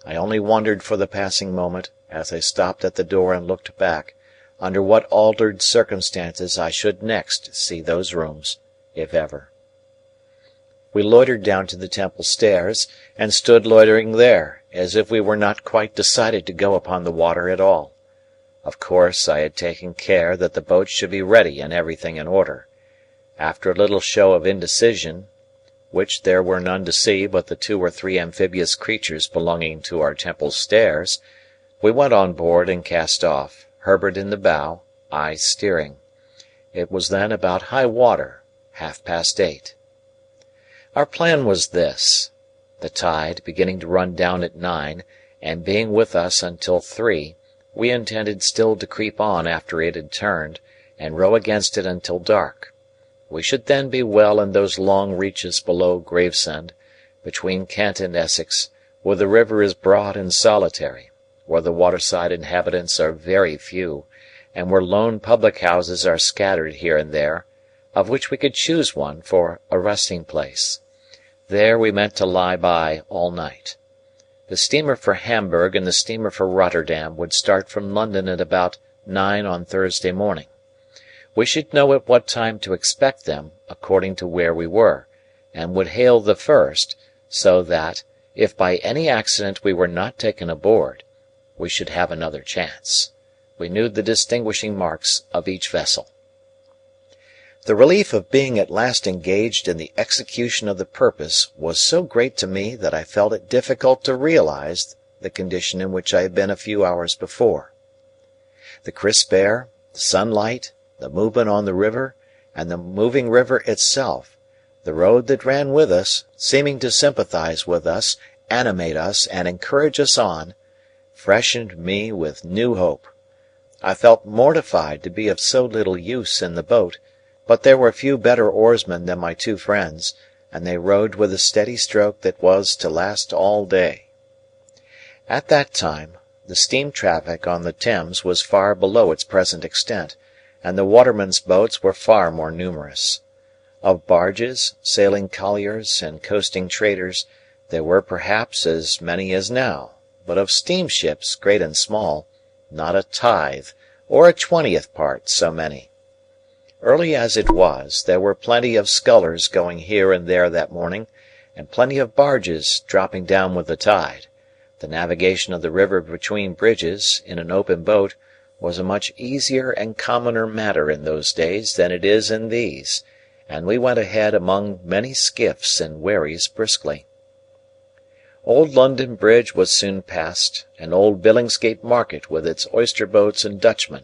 I only wondered for the passing moment, as I stopped at the door and looked back, under what altered circumstances I should next see those rooms, if ever. We loitered down to the temple stairs, and stood loitering there, as if we were not quite decided to go upon the water at all. Of course, I had taken care that the boat should be ready and everything in order. After a little show of indecision, which there were none to see but the 2 or 3 amphibious creatures belonging to our temple stairs, we went on board and cast off, Herbert in the bow, I steering. It was then about high water, 8:30. Our plan was this. The tide, beginning to run down at 9, and being with us until 3, we intended still to creep on after it had turned, and row against it until dark. We should then be well in those long reaches below Gravesend, between Kent and Essex, where the river is broad and solitary, where the waterside inhabitants are very few, and where lone public-houses are scattered here and there, of which we could choose one for a resting-place. There we meant to lie by all night. The steamer for Hamburg and the steamer for Rotterdam would start from London at about 9 on Thursday morning. We should know at what time to expect them, according to where we were, and would hail the first, so that, if by any accident we were not taken aboard, we should have another chance. We knew the distinguishing marks of each vessel. The relief of being at last engaged in the execution of the purpose was so great to me that I felt it difficult to realize the condition in which I had been a few hours before. The crisp air, the sunlight, the movement on the river, and the moving river itself, the road that ran with us, seeming to sympathize with us, animate us, and encourage us on, freshened me with new hope. I felt mortified to be of so little use in the boat, but there were few better oarsmen than my 2 friends, and they rowed with a steady stroke that was to last all day. At that time, the steam traffic on the Thames was far below its present extent, and the watermen's boats were far more numerous. Of barges, sailing colliers, and coasting traders, there were perhaps as many as now, but of steamships, great and small, not a tithe, or a 20th part so many. Early as it was, there were plenty of scullers going here and there that morning, and plenty of barges dropping down with the tide. The navigation of the river between bridges, in an open boat, was a much easier and commoner matter in those days than it is in these, and we went ahead among many skiffs and wherries briskly. Old London Bridge was soon passed, and old Billingsgate Market with its oyster boats and Dutchmen,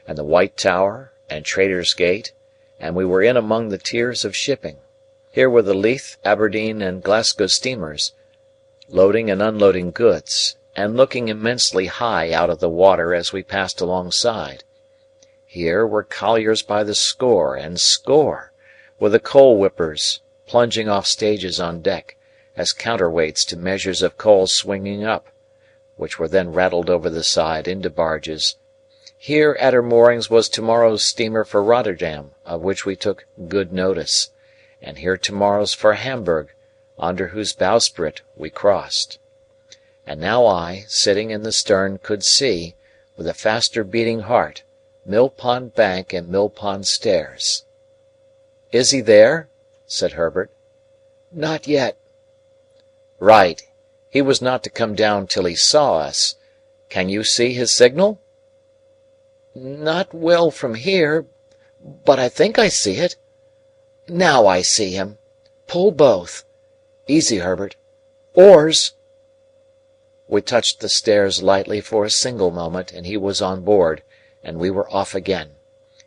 and the White Tower, and Trader's Gate, and we were in among the tiers of shipping. Here were the Leith, Aberdeen, and Glasgow steamers, loading and unloading goods, and looking immensely high out of the water as we passed alongside. Here were colliers by the score and score, with the coal-whippers plunging off stages on deck, as counterweights to measures of coal swinging up, which were then rattled over the side into barges. Here at her moorings was tomorrow's steamer for Rotterdam, of which we took good notice, and here tomorrow's for Hamburg, under whose bowsprit we crossed. And now I, sitting in the stern, could see, with a faster beating heart, Mill Pond Bank and Mill Pond Stairs. "Is he there?" said Herbert. "Not yet." "Right. He was not to come down till he saw us. Can you see his signal?" "Not well from here, but I think I see it. Now I see him. Pull both. Easy, Herbert. Oars!" We touched the stairs lightly for a single moment, and he was on board, and we were off again.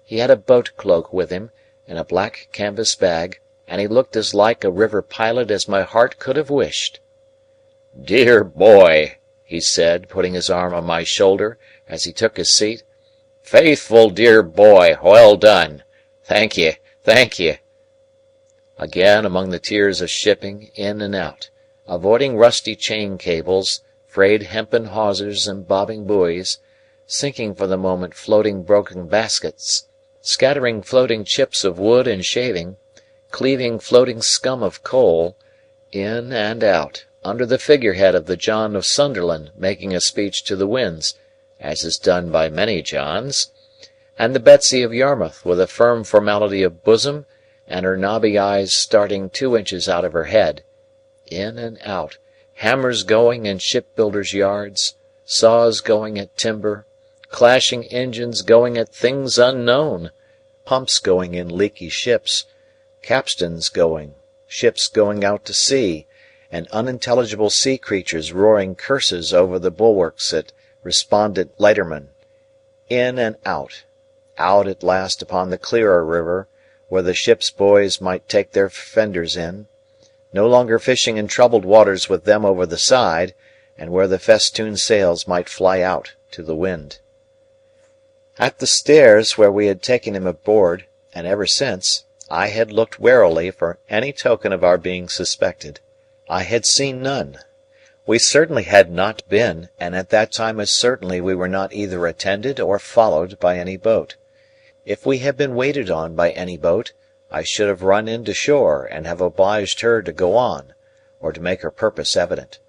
He had a boat cloak with him, and a black canvas bag, and he looked as like a river pilot as my heart could have wished. "Dear boy!" he said, putting his arm on my shoulder as he took his seat. "Faithful dear boy, well done. Thank ye, thank ye." Again among the tiers of shipping, in and out, avoiding rusty chain cables, frayed hempen hawsers and bobbing buoys, sinking for the moment floating broken baskets, scattering floating chips of wood and shaving, cleaving floating scum of coal, in and out, under the figurehead of the John of Sunderland making a speech to the winds, as is done by many Johns, and the Betsy of Yarmouth with a firm formality of bosom and her knobby eyes starting 2 inches out of her head, in and out, hammers going in shipbuilders' yards, saws going at timber, clashing engines going at things unknown, pumps going in leaky ships, capstans going, ships going out to sea, and unintelligible sea creatures roaring curses over the bulwarks at respondent lightermen, in and out at last upon the clearer river, where the ship's boys might take their fenders in, no longer fishing in troubled waters with them over the side, and where the festooned sails might fly out to the wind. At the stairs where we had taken him aboard, and ever since, I had looked warily for any token of our being suspected. I had seen none. We certainly had not been, and at that time as certainly we were not either attended or followed by any boat. If we had been waited on by any boat, I should have run in to shore and have obliged her to go on, or to make her purpose evident.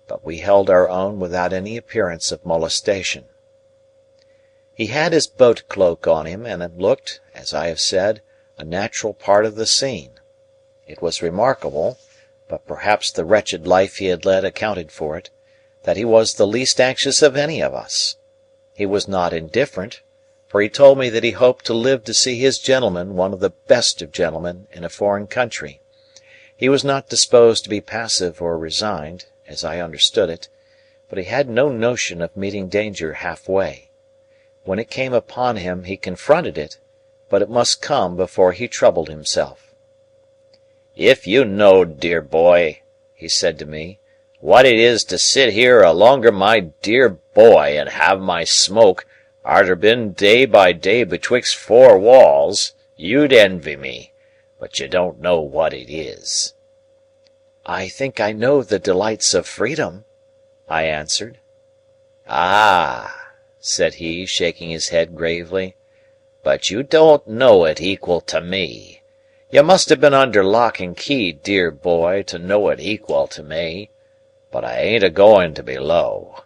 But we held our own without any appearance of molestation. He had his boat cloak on him, and it looked, as I have said, a natural part of the scene. It was remarkable, but perhaps the wretched life he had led accounted for it, that he was the least anxious of any of us. He was not indifferent, for he told me that he hoped to live to see his gentleman one of the best of gentlemen in a foreign country. He was not disposed to be passive or resigned, as I understood it, but he had no notion of meeting danger half-way. When it came upon him he confronted it, but it must come before he troubled himself. "If you knowed, dear boy," he said to me, "what it is to sit here alonger my dear boy and have my smoke, arter been day by day betwixt 4 walls, you'd envy me, but you don't know what it is." "I think I know the delights of freedom," I answered. "Ah," said he, shaking his head gravely, "but you don't know it equal to me. You must have been under lock and key, dear boy, to know it equal to me. But I ain't a-going to be low."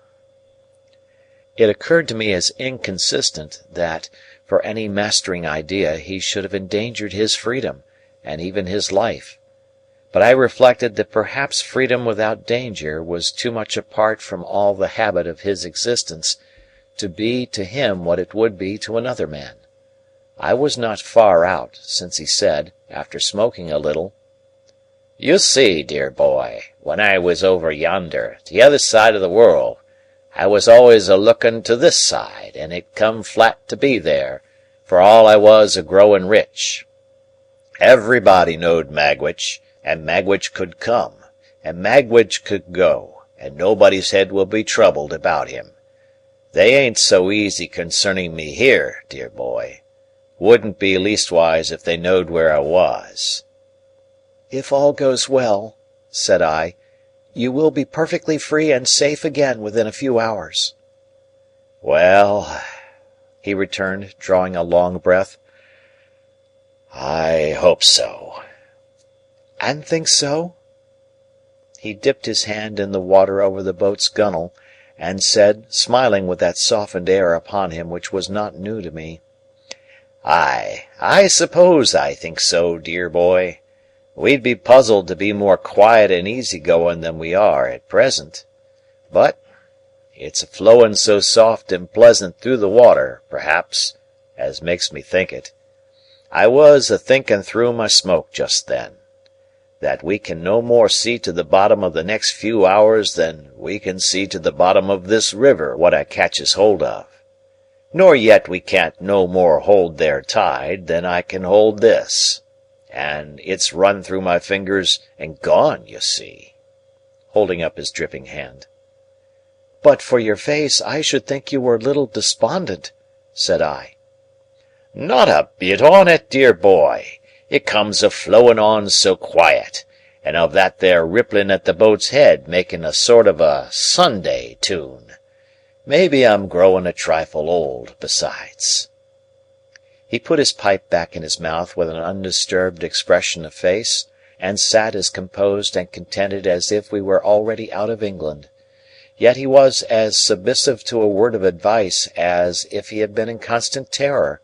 It occurred to me as inconsistent that, for any mastering idea, he should have endangered his freedom, and even his life. But I reflected that perhaps freedom without danger was too much apart from all the habit of his existence to be to him what it would be to another man. I was not far out, since he said, after smoking a little, "You see, dear boy, when I was over yonder, t'other side of the world, I was always a-looking to this side, and it come flat to be there, for all I was a-growing rich. Everybody knowed Magwitch, and Magwitch could come, and Magwitch could go, and nobody's head will be troubled about him. They ain't so easy concerning me here, dear boy. Wouldn't be leastwise if they knowed where I was." "If all goes well," said I, "you will be perfectly free and safe again within a few hours." "Well," he returned, drawing a long breath, "I hope so." "And think so?" He dipped his hand in the water over the boat's gunwale, and said, smiling with that softened air upon him which was not new to me, I suppose I think so, dear boy. We'd be puzzled to be more quiet and easy-going than we are at present. But it's a-flowing so soft and pleasant through the water, perhaps, as makes me think it. I was a-thinking through my smoke just then, that we can no more see to the bottom of the next few hours than we can see to the bottom of this river what I catches hold of. Nor yet we can't no more hold their tide than I can hold this. And it's run through my fingers and gone, you see," holding up his dripping hand. "But for your face, I should think you were a little despondent," said I. Not a bit on it, dear boy. It comes a flowing on so quiet, and of that there rippling at the boat's head making a sort of a Sunday tune. Maybe I'm growing a trifle old, besides." He put his pipe back in his mouth with an undisturbed expression of face, and sat as composed and contented as if we were already out of England. Yet he was as submissive to a word of advice as if he had been in constant terror,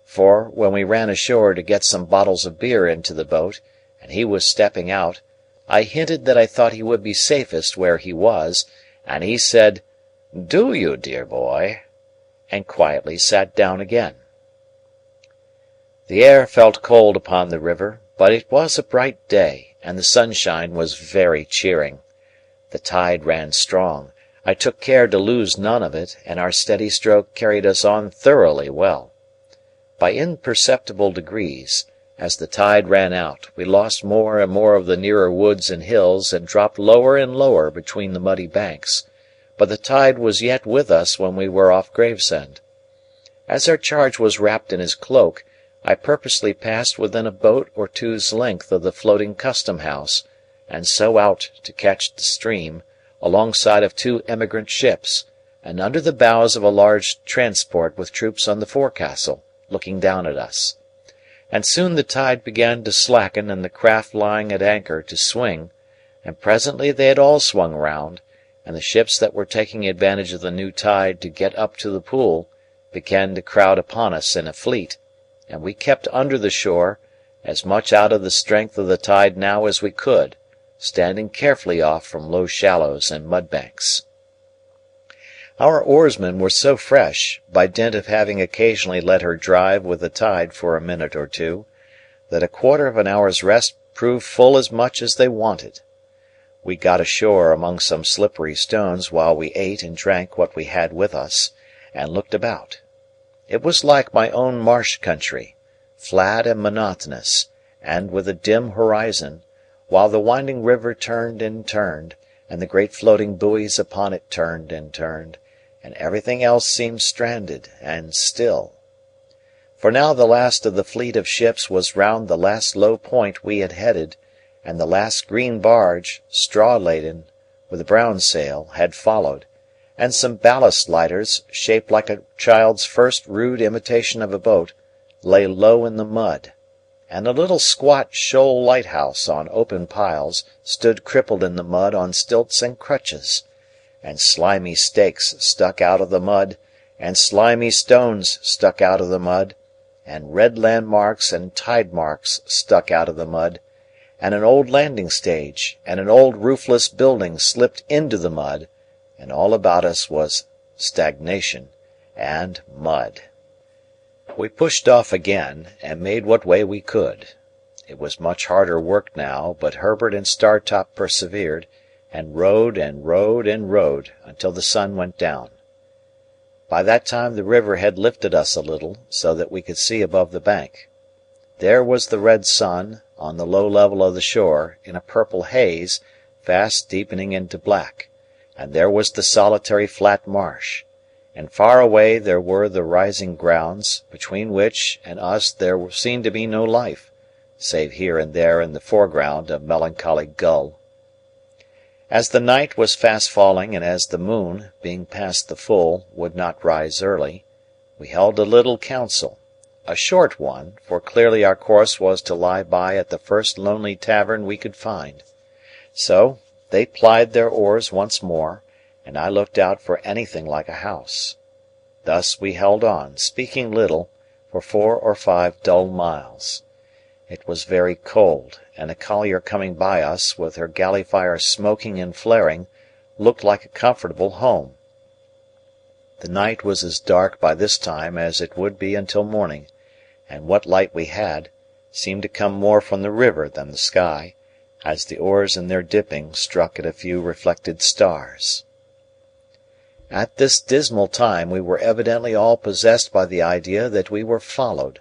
for, when we ran ashore to get some bottles of beer into the boat, and he was stepping out, I hinted that I thought he would be safest where he was, and he said, "Do you, dear boy?" and quietly sat down again. The air felt cold upon the river, but it was a bright day, and the sunshine was very cheering. The tide ran strong. I took care to lose none of it, and our steady stroke carried us on thoroughly well. By imperceptible degrees, as the tide ran out, we lost more and more of the nearer woods and hills and dropped lower and lower between the muddy banks, but the tide was yet with us when we were off Gravesend. As our charge was wrapped in his cloak, I purposely passed within a boat or two's length of the floating custom house, and so out to catch the stream, alongside of two emigrant ships, and under the bows of a large transport with troops on the forecastle, looking down at us. And soon the tide began to slacken and the craft lying at anchor to swing, and presently they had all swung round, and the ships that were taking advantage of the new tide to get up to the pool began to crowd upon us in a fleet, and we kept under the shore, as much out of the strength of the tide now as we could, standing carefully off from low shallows and mudbanks. Our oarsmen were so fresh, by dint of having occasionally let her drive with the tide for a minute or two, that a quarter of an hour's rest proved full as much as they wanted. We got ashore among some slippery stones while we ate and drank what we had with us, and looked about. It was like my own marsh country, flat and monotonous, and with a dim horizon, while the winding river turned and turned, and the great floating buoys upon it turned and turned, and everything else seemed stranded and still. For now the last of the fleet of ships was round the last low point we had headed, and the last green barge, straw-laden, with a brown sail, had followed, and some ballast lighters, shaped like a child's first rude imitation of a boat, lay low in the mud, and a little squat shoal lighthouse on open piles stood crippled in the mud on stilts and crutches, and slimy stakes stuck out of the mud, and slimy stones stuck out of the mud, and red landmarks and tide marks stuck out of the mud, and an old landing stage and an old roofless building slipped into the mud, and all about us was stagnation and mud. We pushed off again, and made what way we could. It was much harder work now, but Herbert and Startop persevered, and rowed and rowed and rowed until the sun went down. By that time the river had lifted us a little, so that we could see above the bank. There was the red sun, on the low level of the shore, in a purple haze, fast deepening into black, and there was the solitary flat marsh, and far away there were the rising grounds, between which and us there seemed to be no life, save here and there in the foreground a melancholy gull. As the night was fast falling, and as the moon, being past the full, would not rise early, we held a little council, a short one, for clearly our course was to lie by at the first lonely tavern we could find. So they plied their oars once more, and I looked out for anything like a house. Thus we held on, speaking little, for 4 or 5 dull miles. It was very cold, and a collier coming by us, with her galley fire smoking and flaring, looked like a comfortable home. The night was as dark by this time as it would be until morning, and what light we had seemed to come more from the river than the sky, as the oars in their dipping struck at a few reflected stars. At this dismal time we were evidently all possessed by the idea that we were followed.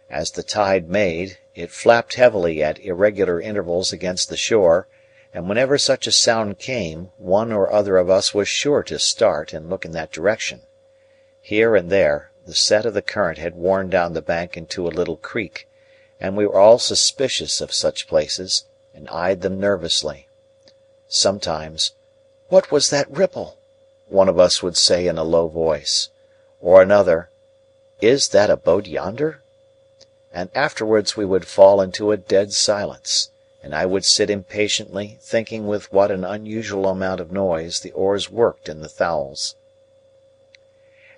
As the tide made, it flapped heavily at irregular intervals against the shore, and whenever such a sound came, one or other of us was sure to start and look in that direction. Here and there, the set of the current had worn down the bank into a little creek, and we were all suspicious of such places, and eyed them nervously. Sometimes, "What was that ripple?" one of us would say in a low voice, or another, "Is that a boat yonder?" And afterwards we would fall into a dead silence, and I would sit impatiently thinking with what an unusual amount of noise the oars worked in the thowels.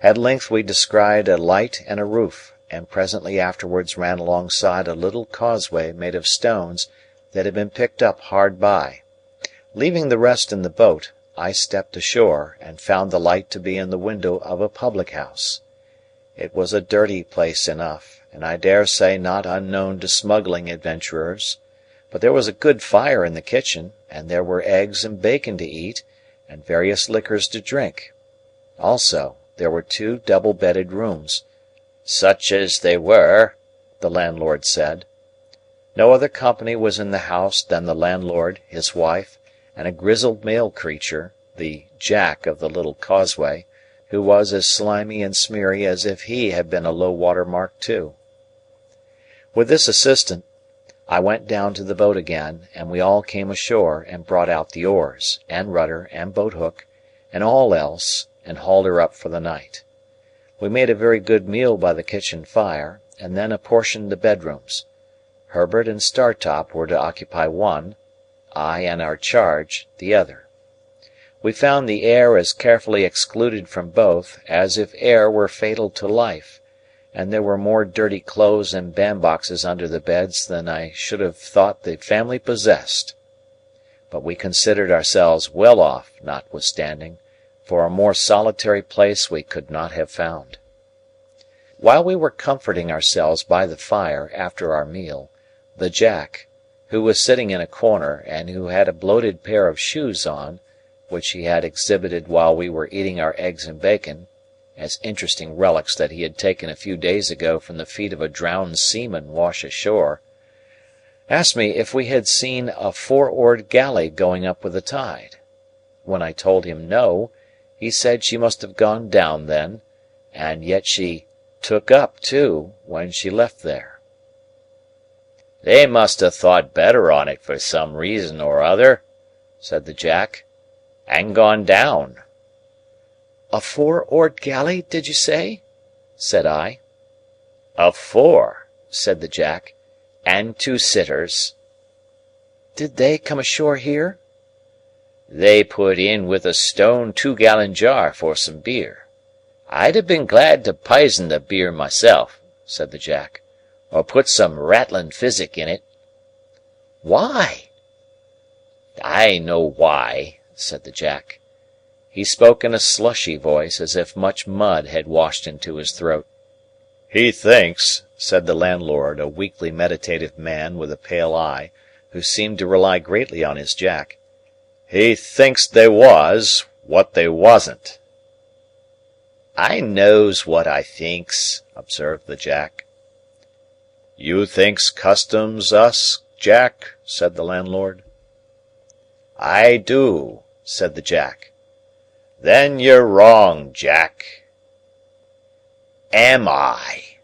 At length we descried a light and a roof, and presently afterwards ran alongside a little causeway made of stones that had been picked up hard by. Leaving the rest in the boat, I stepped ashore, and found the light to be in the window of a public-house. It was a dirty place enough, and I dare say not unknown to smuggling adventurers, but there was a good fire in the kitchen, and there were eggs and bacon to eat, and various liquors to drink. Also, there were 2 double-bedded rooms, "such as they were," the landlord said. No other company was in the house than the landlord, his wife, and a grizzled male creature, the Jack of the little causeway, who was as slimy and smeary as if he had been a low-water mark too. With this assistant, I went down to the boat again, and we all came ashore and brought out the oars, and rudder, and boat-hook, and all else, and hauled her up for the night. We made a very good meal by the kitchen fire, and then apportioned the bedrooms. Herbert and Startop were to occupy one, I and our charge the other. We found the air as carefully excluded from both as if air were fatal to life, and there were more dirty clothes and bandboxes under the beds than I should have thought the family possessed. But we considered ourselves well off, notwithstanding, for a more solitary place we could not have found. While we were comforting ourselves by the fire after our meal, the Jack, who was sitting in a corner, and who had a bloated pair of shoes on, which he had exhibited while we were eating our eggs and bacon, as interesting relics that he had taken a few days ago from the feet of a drowned seaman wash ashore, asked me if we had seen a 4-oared galley going up with the tide. When I told him no, he said she must have gone down then, and yet she "took up" too, when she left there. "They must have thought better on it for some reason or other," said the Jack, "and gone down." "A 4-oared galley, did you say?" said I. "A 4," said the Jack, "and 2 sitters." "Did they come ashore here?" "They put in with a stone 2-gallon jar for some beer. I'd have been glad to pison the beer myself," said the Jack, "or put some rattling physic in it." "Why?" "I know why," said the Jack. He spoke in a slushy voice, as if much mud had washed into his throat. "He thinks," said the landlord, a weakly meditative man with a pale eye, who seemed to rely greatly on his Jack, "he thinks they was what they wasn't." "I knows what I thinks," observed the Jack. "You thinks customs us, Jack?" said the landlord. "I do," said the Jack. "Then you're wrong, Jack." "Am I?"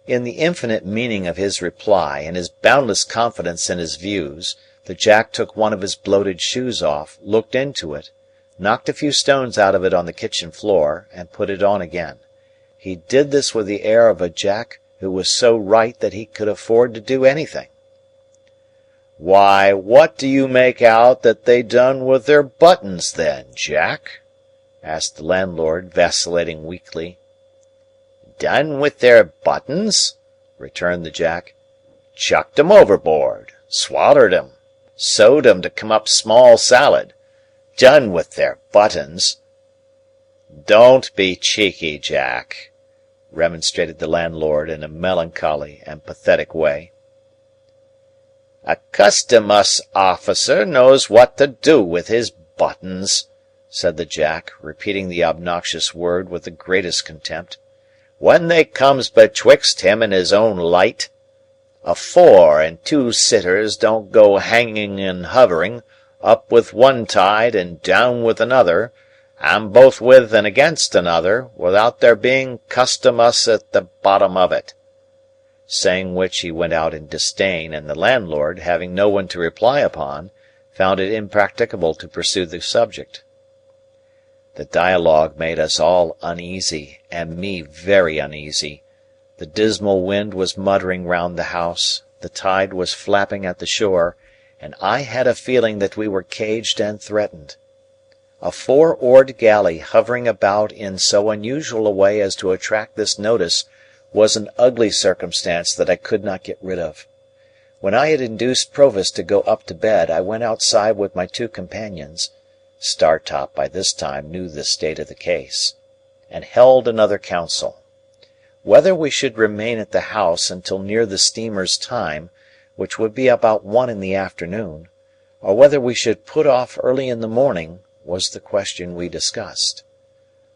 In the infinite meaning of his reply, and his boundless confidence in his views, the Jack took one of his bloated shoes off, looked into it, knocked a few stones out of it on the kitchen floor, and put it on again. He did this with the air of a Jack who was so right that he could afford to do anything. "Why, what do you make out that they done with their buttons, then, Jack?" asked the landlord, vacillating weakly. "Done with their buttons?" returned the Jack. "Chucked 'em overboard, swallered 'em, sewed 'em to come up small salad. Done with their buttons." "Don't be cheeky, Jack," remonstrated the landlord in a melancholy and pathetic way. "A custom-house officer knows what to do with his buttons," said the Jack, repeating the obnoxious word with the greatest contempt, "when they comes betwixt him and his own light." A 4 and 2 sitters don't go hanging and hovering, up with one tide and down with another, and both with and against another, without there being customus at the bottom of it." Saying which he went out in disdain, and the landlord, having no one to reply upon, found it impracticable to pursue the subject. The dialogue made us all uneasy, and me very uneasy. The dismal wind was muttering round the house, the tide was flapping at the shore, and I had a feeling that we were caged and threatened. A 4-oared galley hovering about in so unusual a way as to attract this notice was an ugly circumstance that I could not get rid of. When I had induced Provis to go up to bed, I went outside with my 2 companions (Startop by this time knew the state of the case), and held another council. Whether we should remain at the house until near the steamer's time, which would be about 1 in the afternoon, or whether we should put off early in the morning, was the question we discussed.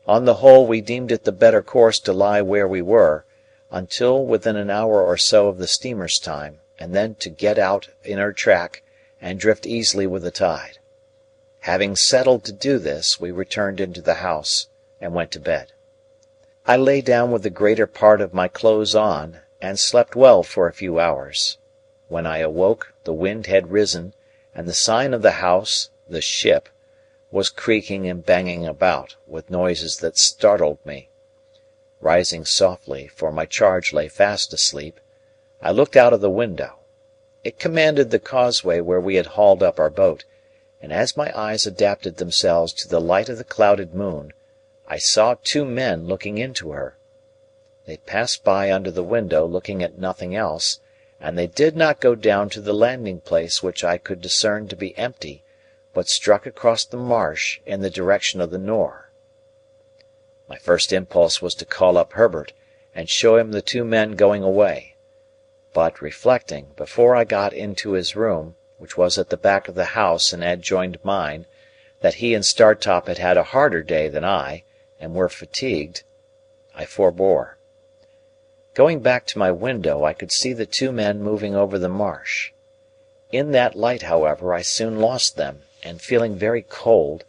On the whole, we deemed it the better course to lie where we were, until within an hour or so of the steamer's time, and then to get out in her track and drift easily with the tide. Having settled to do this, we returned into the house, and went to bed. I lay down with the greater part of my clothes on, and slept well for a few hours. When I awoke, the wind had risen, and the sign of the house, the ship, was creaking and banging about, with noises that startled me. Rising softly, for my charge lay fast asleep, I looked out of the window. It commanded the causeway where we had hauled up our boat, and as my eyes adapted themselves to the light of the clouded moon, I saw 2 men looking into her. They passed by under the window, looking at nothing else, and they did not go down to the landing place which I could discern to be empty, but struck across the marsh in the direction of the Nore. My first impulse was to call up Herbert, and show him the 2 men going away. But, reflecting, before I got into his room, which was at the back of the house and adjoined mine, that he and Startop had had a harder day than I, and were fatigued, I forbore. Going back to my window, I could see the 2 men moving over the marsh. In that light, however, I soon lost them, and feeling very cold,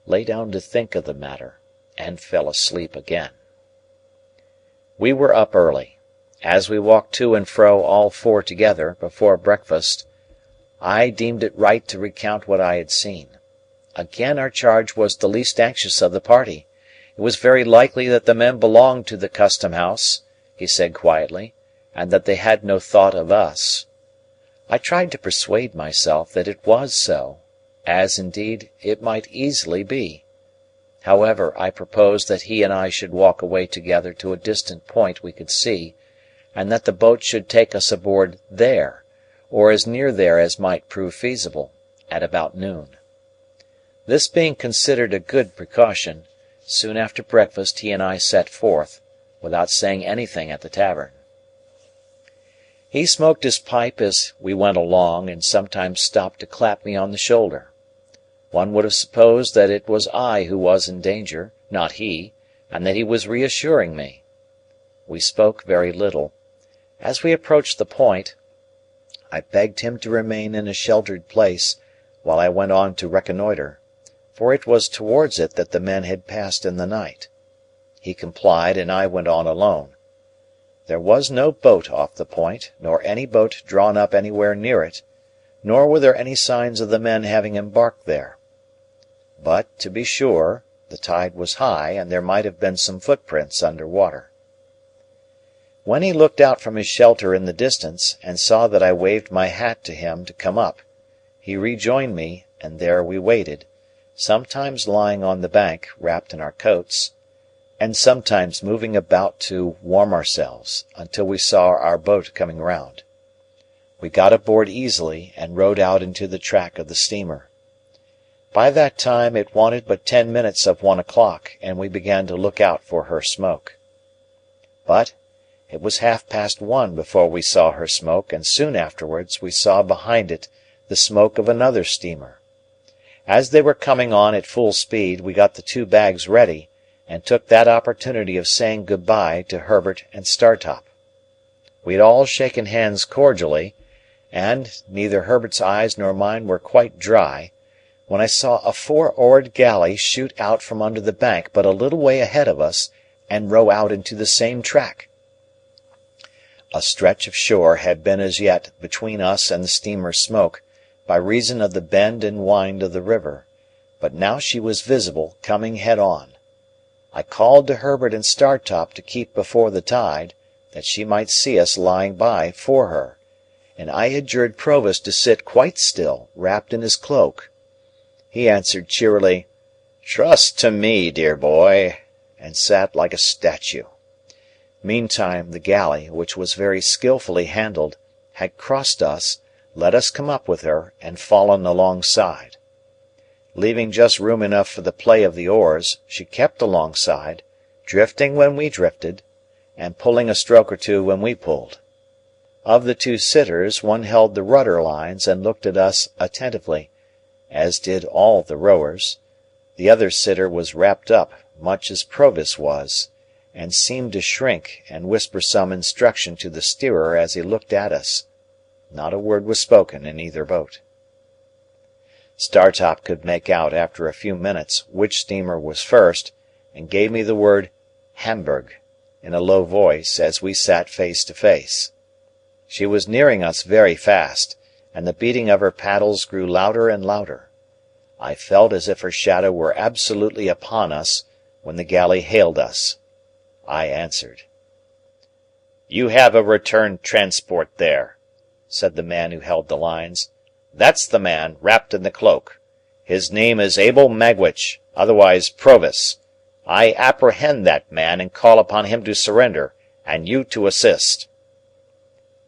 lay down to think of the matter, and fell asleep again. We were up early. As we walked to and fro all 4 together, before breakfast, I deemed it right to recount what I had seen. Again our charge was the least anxious of the party. It was very likely that the men belonged to the custom house, he said quietly, and that they had no thought of us. I tried to persuade myself that it was so, as indeed it might easily be. However, I proposed that he and I should walk away together to a distant point we could see, and that the boat should take us aboard there, or as near there as might prove feasible, at about noon. This being considered a good precaution, soon after breakfast he and I set forth, without saying anything at the tavern. He smoked his pipe as we went along, and sometimes stopped to clap me on the shoulder. One would have supposed that it was I who was in danger, not he, and that he was reassuring me. We spoke very little. As we approached the point, I begged him to remain in a sheltered place, while I went on to reconnoitre, for it was towards it that the men had passed in the night. He complied, and I went on alone. There was no boat off the point, nor any boat drawn up anywhere near it, nor were there any signs of the men having embarked there. But, to be sure, the tide was high, and there might have been some footprints under water. When he looked out from his shelter in the distance, and saw that I waved my hat to him to come up, he rejoined me, and there we waited, sometimes lying on the bank, wrapped in our coats, and sometimes moving about to warm ourselves, until we saw our boat coming round. We got aboard easily, and rowed out into the track of the steamer. By that time it wanted but 10 minutes of 1 o'clock, and we began to look out for her smoke. But it was 1:30 before we saw her smoke, and soon afterwards we saw behind it the smoke of another steamer. As they were coming on at full speed, we got the 2 bags ready, and took that opportunity of saying good-bye to Herbert and Startop. We had all shaken hands cordially, and neither Herbert's eyes nor mine were quite dry, when I saw a four-oared galley shoot out from under the bank but a little way ahead of us and row out into the same track. A stretch of shore had been as yet between us and the steamer's smoke, by reason of the bend and wind of the river, but now she was visible, coming head on. I called to Herbert and Startop to keep before the tide, that she might see us lying by for her, and I adjured Provis to sit quite still, wrapped in his cloak. He answered cheerily, "Trust to me, dear boy," and sat like a statue. Meantime the galley, which was very skilfully handled, had crossed us, let us come up with her, and fallen alongside. Leaving just room enough for the play of the oars, she kept alongside, drifting when we drifted, and pulling a stroke or two when we pulled. Of the two sitters, one held the rudder lines and looked at us attentively, as did all the rowers. The other sitter was wrapped up, much as Provis was, and seemed to shrink and whisper some instruction to the steerer as he looked at us. Not a word was spoken in either boat. Startop could make out after a few minutes which steamer was first, and gave me the word Hamburg in a low voice as we sat face to face. She was nearing us very fast, and the beating of her paddles grew louder and louder. I felt as if her shadow were absolutely upon us when the galley hailed us. I answered. "You have a return transport there," said the man who held the lines. "That's the man, wrapped in the cloak. His name is Abel Magwitch, otherwise Provis. I apprehend that man and call upon him to surrender, and you to assist."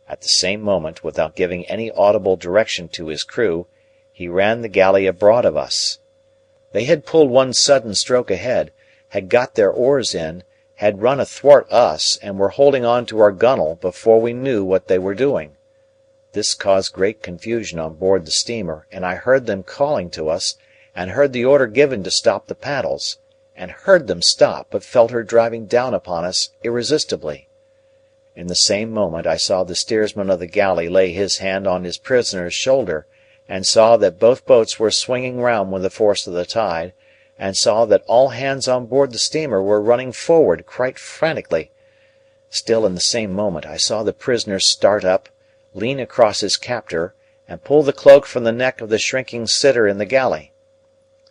At the same moment, without giving any audible direction to his crew, he ran the galley abroad of us. They had pulled one sudden stroke ahead, had got their oars in, had run athwart us, and were holding on to our gunwale before we knew what they were doing. This caused great confusion on board the steamer, and I heard them calling to us, and heard the order given to stop the paddles, and heard them stop, but felt her driving down upon us irresistibly. In the same moment I saw the steersman of the galley lay his hand on his prisoner's shoulder, and saw that both boats were swinging round with the force of the tide, and saw that all hands on board the steamer were running forward quite frantically. Still in the same moment I saw the prisoner start up, lean across his captor, and pull the cloak from the neck of the shrinking sitter in the galley.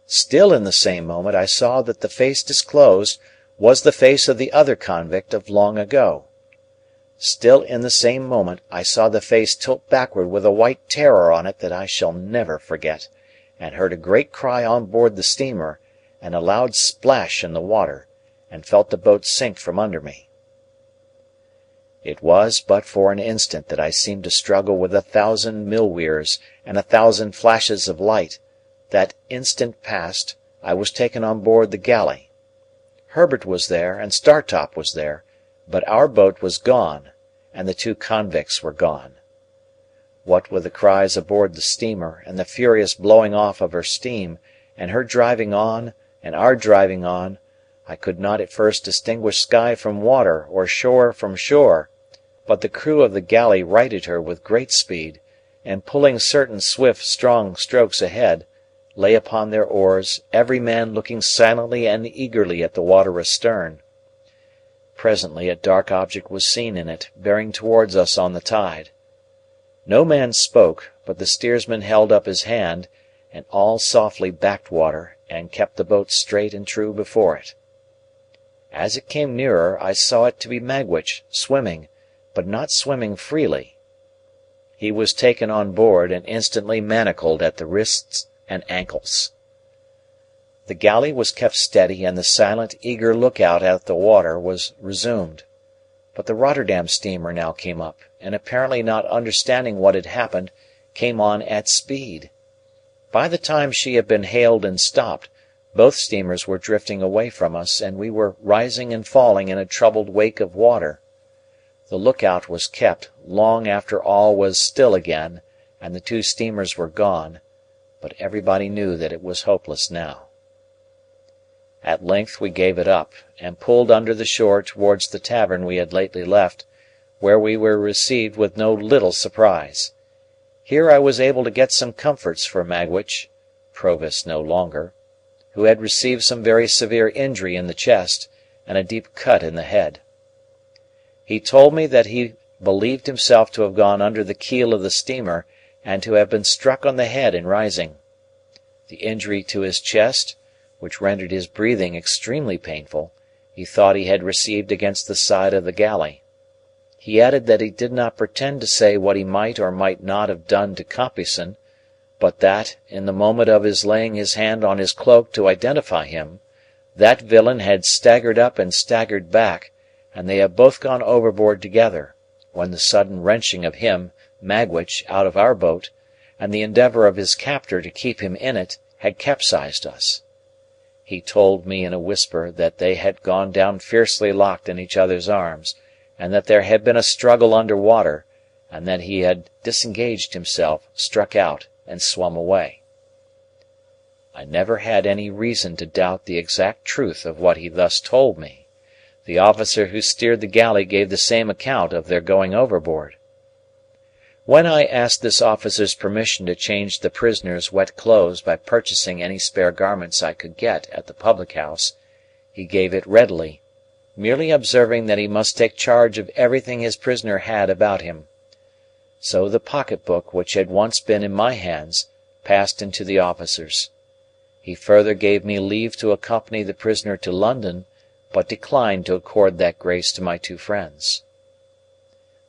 Still in the same moment I saw that the face disclosed was the face of the other convict of long ago. Still in the same moment I saw the face tilt backward with a white terror on it that I shall never forget, and heard a great cry on board the steamer, and a loud splash in the water, and felt the boat sink from under me. It was but for an instant that I seemed to struggle with 1,000 mill-weirs and 1,000 flashes of light. That instant past, I was taken on board the galley. Herbert was there, and Startop was there, but our boat was gone, and the two convicts were gone. What with the cries aboard the steamer, and the furious blowing off of her steam, and her driving on, and our driving on, I could not at first distinguish sky from water or shore from shore, but the crew of the galley righted her with great speed, and pulling certain swift, strong strokes ahead, lay upon their oars, every man looking silently and eagerly at the water astern. Presently a dark object was seen in it, bearing towards us on the tide. No man spoke, but the steersman held up his hand, and all softly backed water, and kept the boat straight and true before it. As it came nearer, I saw it to be Magwitch, swimming, but not swimming freely. He was taken on board, and instantly manacled at the wrists and ankles. The galley was kept steady, and the silent, eager look-out at the water was resumed. But the Rotterdam steamer now came up, and apparently not understanding what had happened, came on at speed. By the time she had been hailed and stopped, both steamers were drifting away from us, and we were rising and falling in a troubled wake of water. The look-out was kept long after all was still again, and the two steamers were gone, but everybody knew that it was hopeless now. At length we gave it up, and pulled under the shore towards the tavern we had lately left, where we were received with no little surprise. Here I was able to get some comforts for Magwitch (Provis no longer), who had received some very severe injury in the chest, and a deep cut in the head. He told me that he believed himself to have gone under the keel of the steamer, and to have been struck on the head in rising. The injury to his chest, which rendered his breathing extremely painful, he thought he had received against the side of the galley. He added that he did not pretend to say what he might or might not have done to Compeyson, but that, in the moment of his laying his hand on his cloak to identify him, that villain had staggered up and staggered back, and they had both gone overboard together, when the sudden wrenching of him, Magwitch, out of our boat, and the endeavour of his captor to keep him in it, had capsized us. He told me in a whisper that they had gone down fiercely locked in each other's arms, and that there had been a struggle under water, and that he had disengaged himself, struck out, and swum away. I never had any reason to doubt the exact truth of what he thus told me. The officer who steered the galley gave the same account of their going overboard. When I asked this officer's permission to change the prisoner's wet clothes by purchasing any spare garments I could get at the public-house, he gave it readily, merely observing that he must take charge of everything his prisoner had about him. So the pocket-book which had once been in my hands passed into the officer's. He further gave me leave to accompany the prisoner to London, but declined to accord that grace to my two friends.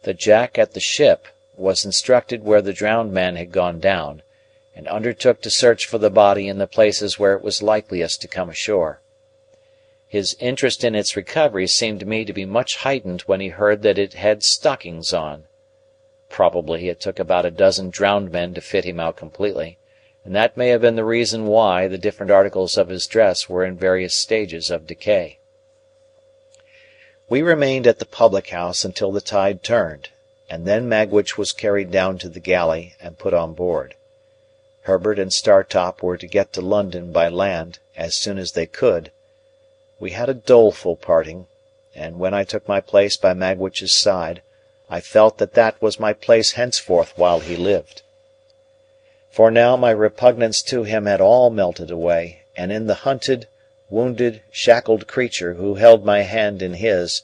The Jack at the ship was instructed where the drowned man had gone down, and undertook to search for the body in the places where it was likeliest to come ashore. His interest in its recovery seemed to me to be much heightened when he heard that it had stockings on. Probably it took about a dozen drowned men to fit him out completely, and that may have been the reason why the different articles of his dress were in various stages of decay. We remained at the public-house until the tide turned, and then Magwitch was carried down to the galley and put on board. Herbert and Startop were to get to London by land as soon as they could. We had a doleful parting, and when I took my place by Magwitch's side, I felt that that was my place henceforth while he lived. For now my repugnance to him had all melted away, and in the hunted, wounded, shackled creature who held my hand in his,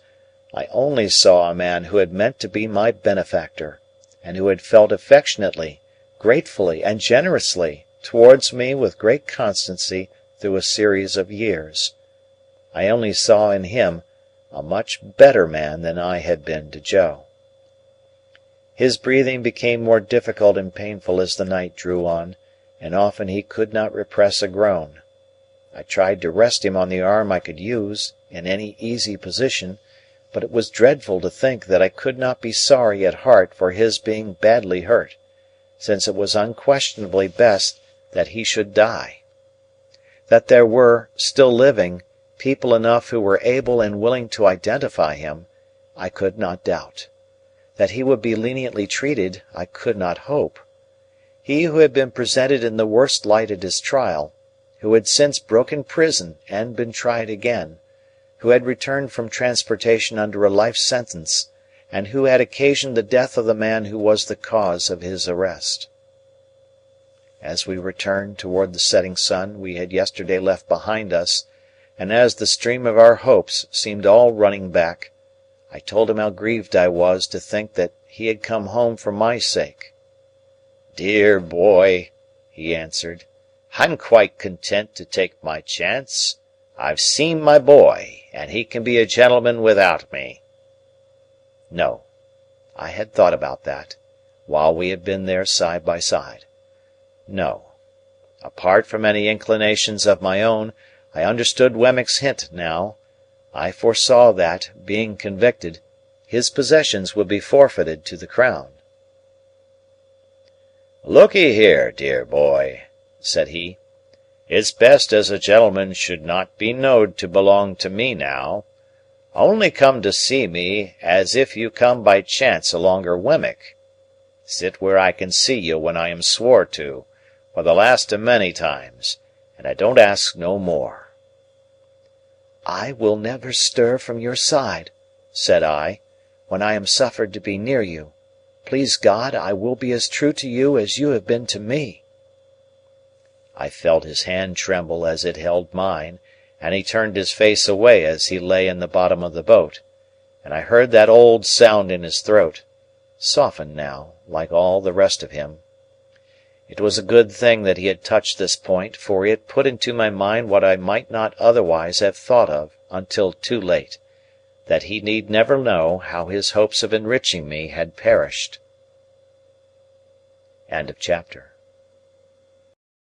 I only saw a man who had meant to be my benefactor, and who had felt affectionately, gratefully, and generously towards me with great constancy through a series of years. I only saw in him a much better man than I had been to Joe. His breathing became more difficult and painful as the night drew on, and often he could not repress a groan. I tried to rest him on the arm I could use, in any easy position, but it was dreadful to think that I could not be sorry at heart for his being badly hurt, since it was unquestionably best that he should die. That there were, still living, people enough who were able and willing to identify him, I could not doubt. That he would be leniently treated, I could not hope. He who had been presented in the worst light at his trial, who had since broken prison and been tried again, who had returned from transportation under a life sentence, and who had occasioned the death of the man who was the cause of his arrest. As we returned toward the setting sun we had yesterday left behind us, and as the stream of our hopes seemed all running back, I told him how grieved I was to think that he had come home for my sake. "Dear boy," he answered, "I'm quite content to take my chance. I've seen my boy, and he can be a gentleman without me." No, I had thought about that, while we had been there side by side. No, apart from any inclinations of my own, I understood Wemmick's hint now. I foresaw that, being convicted, his possessions would be forfeited to the Crown. "Look'ee here, dear boy," said he, "it's best as a gentleman should not be knowed to belong to me now. Only come to see me as if you come by chance alonger Wemmick. Sit where I can see you when I am swore to, for the last of many times, and I don't ask no more." "I will never stir from your side," said I, when I am suffered to be near you. Please God, I will be as true to you as you have been to me." I felt his hand tremble as it held mine, and he turned his face away as he lay in the bottom of the boat, and I heard that old sound in his throat, softened now, like all the rest of him. It was a good thing that he had touched this point, for he had put into my mind what I might not otherwise have thought of until too late, that he need never know how his hopes of enriching me had perished. Chapter